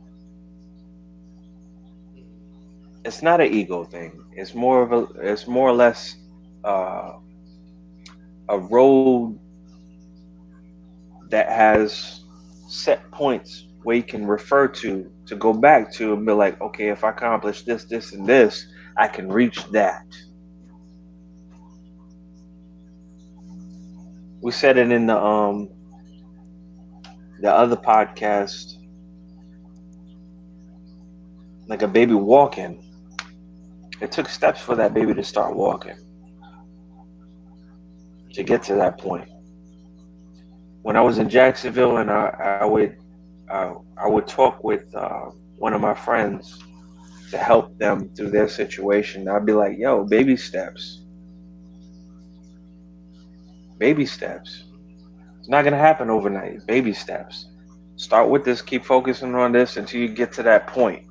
It's not an ego thing. It's more or less uh, a road that has set points where you can refer to go back to and be like, okay, if I accomplish this, this, and this, I can reach that. We said it in the other podcast, like a baby walking. It took steps for that baby to start walking to get to that point. When I was in Jacksonville, and I would talk with one of my friends to help them through their situation. I'd be like, "Yo, baby steps, baby steps. It's not gonna happen overnight. Baby steps. Start with this. Keep focusing on this until you get to that point.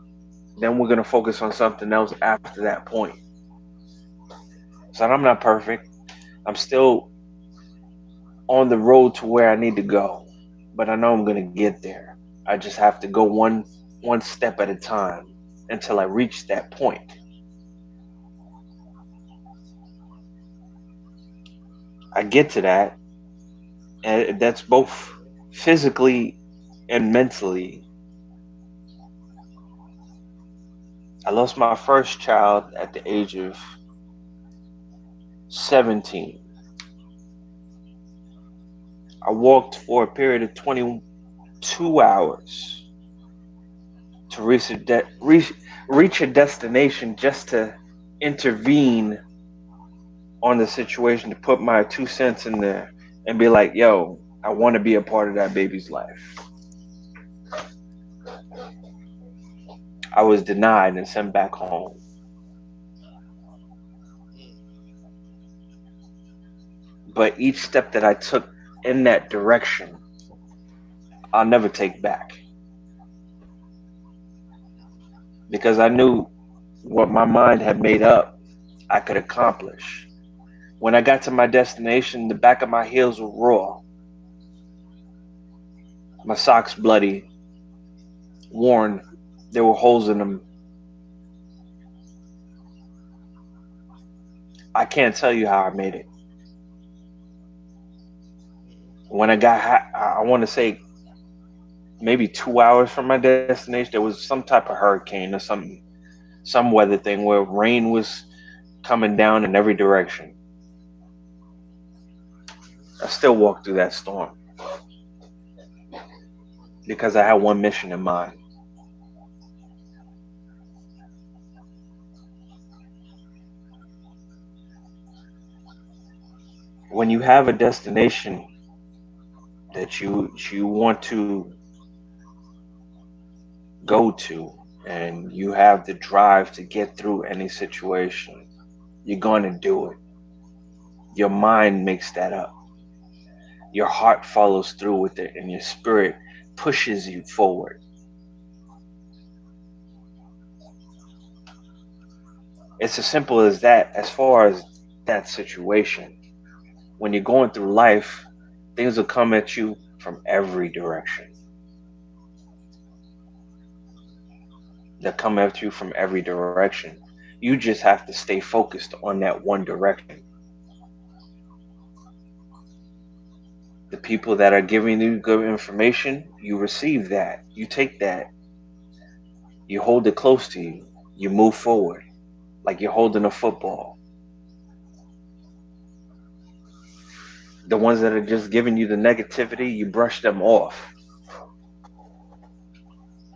Then we're gonna focus on something else after that point." So I'm not perfect. I'm still on the road to where I need to go, but I know I'm gonna get there. I just have to go one step at a time until I reach that point. I get to that, and that's both physically and mentally. I lost my first child at the age of 17. I walked for a period of 22 hours to reach a destination just to intervene on the situation, to put my 2 cents in there and be like, yo, I want to be a part of that baby's life. I was denied and sent back home. But each step that I took in that direction, I'll never take back. Because I knew what my mind had made up, I could accomplish. When I got to my destination, the back of my heels were raw, my socks bloody, worn. There were holes in them. I can't tell you how I made it. When I want to say maybe 2 hours from my destination, there was some type of hurricane or some weather thing where rain was coming down in every direction. I still walked through that storm because I had one mission in mind. When you have a destination that you want to go to, and you have the drive to get through any situation, you're going to do it. Your mind makes that up. Your heart follows through with it, and your spirit pushes you forward. It's as simple as that as far as that situation. when you're going through life, things will come at you from every direction. They'll come at you from every direction. You just have to stay focused on that one direction. The people that are giving you good information, you receive that. You take that. You hold it close to you. You move forward like you're holding a football. The ones that are just giving you the negativity, you brush them off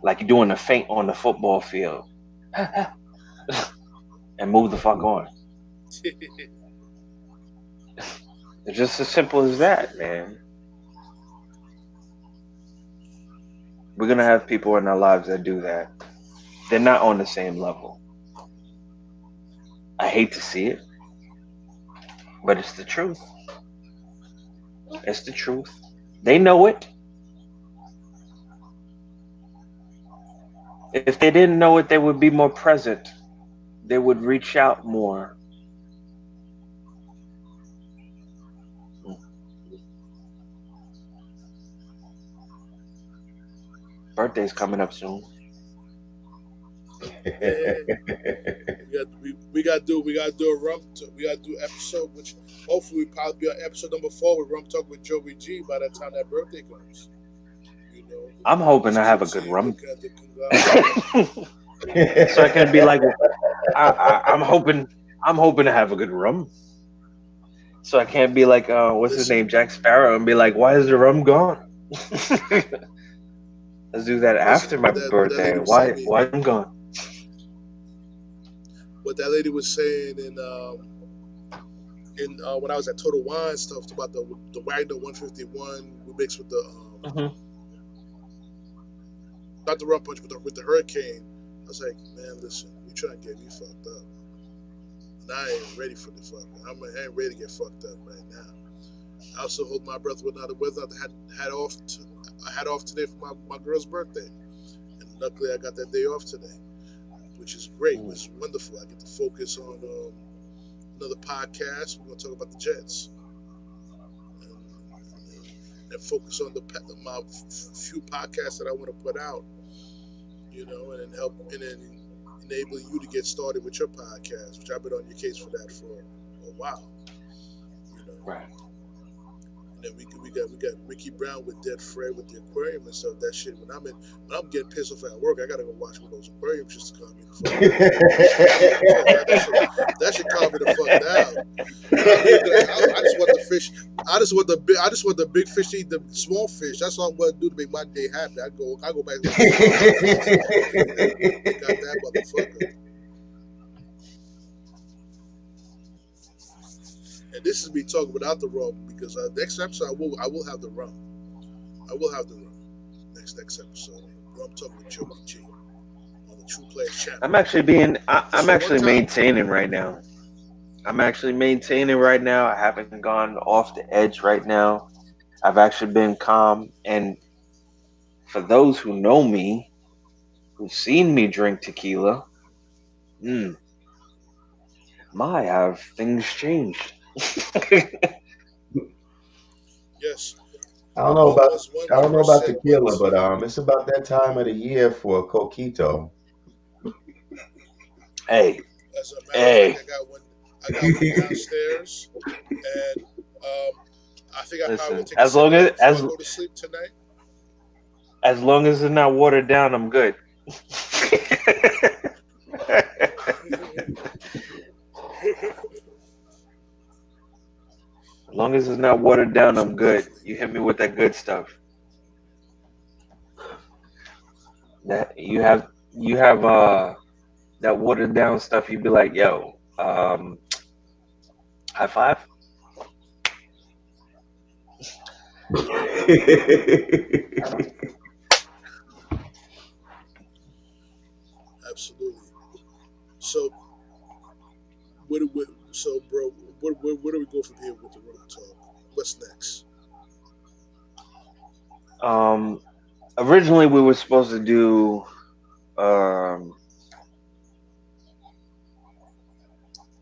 like you're doing a feint on the football field and move the fuck on. It's just as simple as that, man. We're gonna have people in our lives that do that. They're not on the same level. I hate to see it, but it's the truth. It's the truth. They know it. If they didn't know it, they would be more present. They would reach out more. Birthday's coming up soon. We got to do a we got to do episode, which hopefully probably be on episode number 4 with Rum Talk with JoeyG by the time that birthday comes. You know, I'm hoping just to have keep a good seeing, rum, looking at the conglomerate. so I can be like, I'm hoping, I'm hoping to have a good rum, so I can't be like, what's his Listen, name, Jack Sparrow, and be like, why is the rum gone? Let's do that listen. after my What that birthday. lady was telling me, Why I'm gone? what that lady was saying in when I was at Total Wine stuff about the Wagner 151 we mixed with the Hmm. not the rum punch, but with the hurricane. I was like, man, listen, you trying to get me fucked up, and I ain't ready for the fuck. I ain't ready to get fucked up right now. I also hold my breath with not whether I had off today for my girl's birthday, and luckily I got that day off today, which is great. It's wonderful. I get to focus on another podcast. We're gonna talk about the Jets and focus on my few podcasts that I want to put out, and then help and then enable you to get started with your podcast, which I've been on your case for that for a while, you know. Right. And then we got Ricky Brown with Dead Fred with the aquarium and stuff. That shit. When I'm getting pissed off at work, I gotta go watch one of those aquariums just to calm me the fuck down. That should calm me the fuck down. I just want the fish. I just want the big fish to eat the small fish. That's all I want to do to make my day happy. I go back to they got that motherfucker. And this is me talking without the rum because next episode I will have the rum. I will have the rum next episode. Rum talking with JoeyG on the True Players channel. I'm actually maintaining right now. I'm actually maintaining right now. I haven't gone off the edge right now. I've actually been calm. And for those who know me, who've seen me drink tequila, mm, my, have things changed. Yes. I don't know about Once I one don't know more about tequila, segment. but it's about that time of the year for a coquito. Hey, As a matter of fact, hey, I got one downstairs, and I think I probably will listen. take a sip of that before I go to sleep tonight. As long as it's not watered down, I'm good. As long as it's not watered down, I'm good. You hit me with that good stuff. That you have that watered down stuff. You'd be like, yo, high five. Absolutely. So bro, where do we go from here with the rum talk? What's next? Um, Originally we were supposed to do um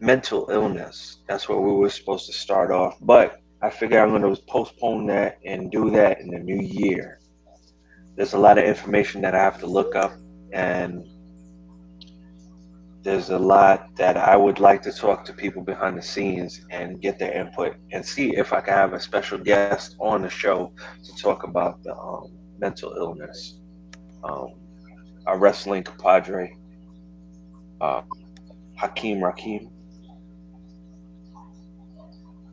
mental illness. That's where we were supposed to start off, but I figure I'm going to postpone that and do that in the new year. There's a lot of information that I have to look up, Okay. and there's a lot that I would like to talk to people behind the scenes and get their input and see if I can have a special guest on the show to talk about the mental illness. Um, our wrestling compadre, um, Hakeem Rakim.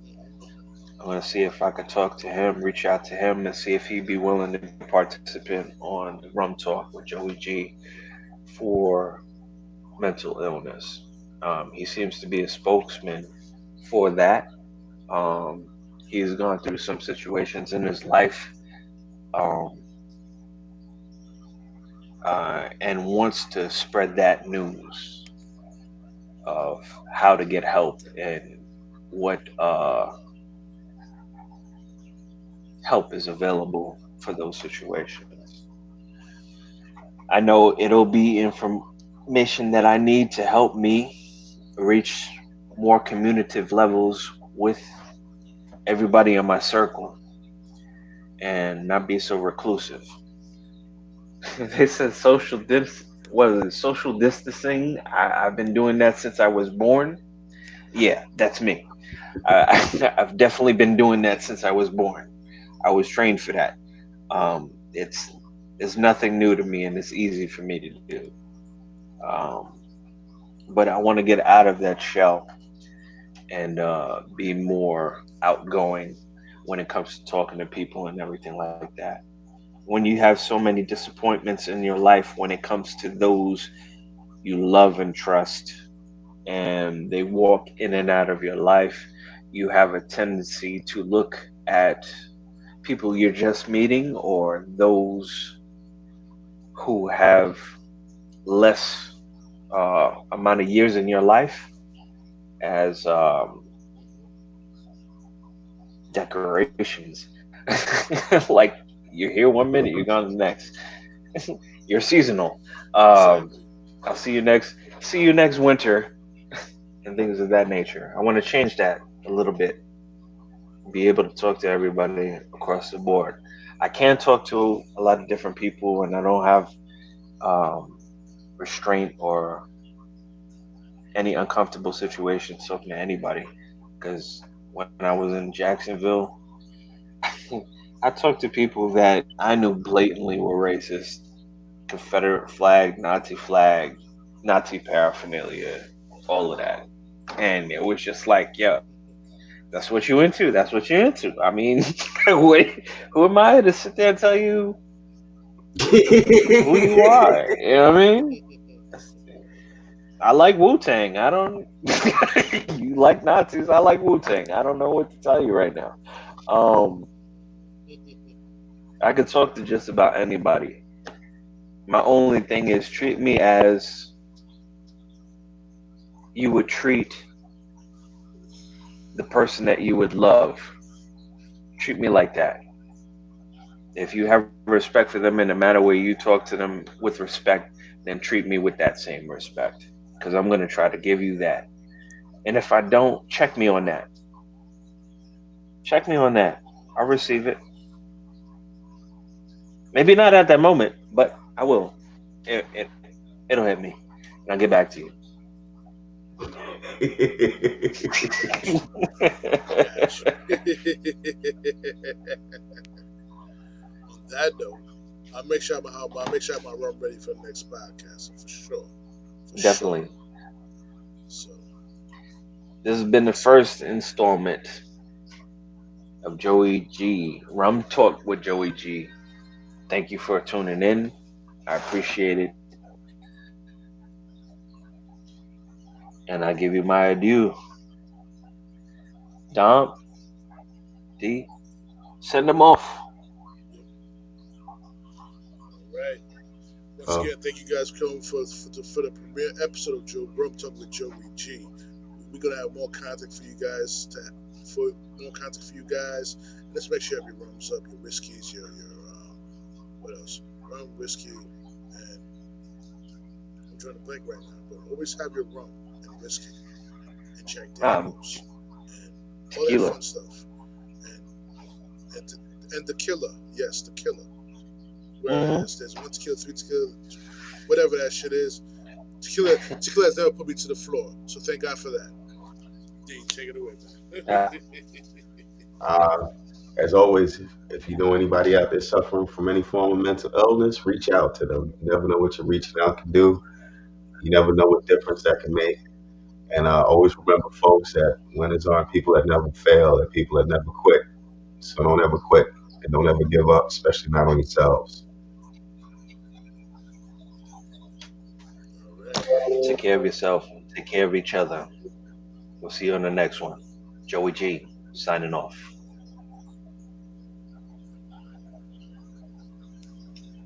Hmm. I'm gonna see if I could talk to him, reach out to him, and see if he'd be willing to be a participant on Rum Talk with Joey G for mental illness. He seems to be a spokesman for that. Um, he's gone through some situations in his life, um, and wants to spread that news of how to get help and what help is available for those situations. I know it'll be information that I need to help me reach more communicative levels with everybody in my circle and not be so reclusive. They said what is it, social distancing. I've been doing that since I was born. Yeah, that's me. I've definitely been doing that since I was born. I was trained for that. It's nothing new to me, and it's easy for me to do. Um, but I want to get out of that shell and be more outgoing when it comes to talking to people and everything like that. When you have so many disappointments in your life, when it comes to those you love and trust, and they walk in and out of your life, you have a tendency to look at people you're just meeting or those who have less amount of years in your life as decorations. Like you're here one minute, you're gone the next. You're seasonal. Um, Exactly. I'll see you next winter, and things of that nature. I want to change that a little bit, be able to talk to everybody across the board. I can talk to a lot of different people, and I don't have um, restraint or any uncomfortable situations talking to anybody. Because when I was in Jacksonville, I talked to people that I knew blatantly were racist, Confederate flag, Nazi paraphernalia, all of that. And it was just like, yo, that's what you into. That's what you're into. I mean, wait, who am I to sit there and tell you who you are? You know what I mean? I like Wu Tang. I don't. You like Nazis. I like Wu Tang. I don't know what to tell you right now. Um, I could talk to just about anybody. My only thing is treat me as you would treat the person that you would love. Treat me like that. If you have respect for them in the matter where you talk to them with respect, then treat me with that same respect. Because I'm going to try to give you that. And if I don't, check me on that. Check me on that. I'll receive it. Maybe not at that moment, but I will. It'll hit me. And I'll get back to you. Gotcha. On that note, I'll make sure I have my rum ready for the next podcast for sure, for sure. Definitely. So This has been the first installment of Joey G. Rum Talk with Joey G. Thank you for tuning in. I appreciate it. And I give you my adieu. Dom, D, send them off. yep. All right. Once Oh. again, thank you guys for coming for the premiere episode of Joe Rum Talk with Joey G. We're gonna have more content for you guys for more content for you guys. Let's make sure you have your rums up, your whiskeys, your what else? Rum, whiskey, and I'm trying to blank right now, but always have your rum and whiskey and Jack Um, Daniels and all that Tequila. fun stuff. and the killer. Yes, the killer. Mm-hmm. Whereas there's one tequila, three tequila, whatever that shit is. Tequila has never put me to the floor. So thank God for that. D, take it away, Yeah. man. Uh, as always, if you know anybody out there suffering from any form of mental illness, reach out to them. You never know what you're reaching out can do. You never know what difference that can make. And always remember, folks, that winners aren't people that never fail, they're people that never quit. So don't ever quit and don't ever give up, especially not on yourselves. All right. Take care of yourself. Take care of each other. We'll see you on the next one. Joey G signing off.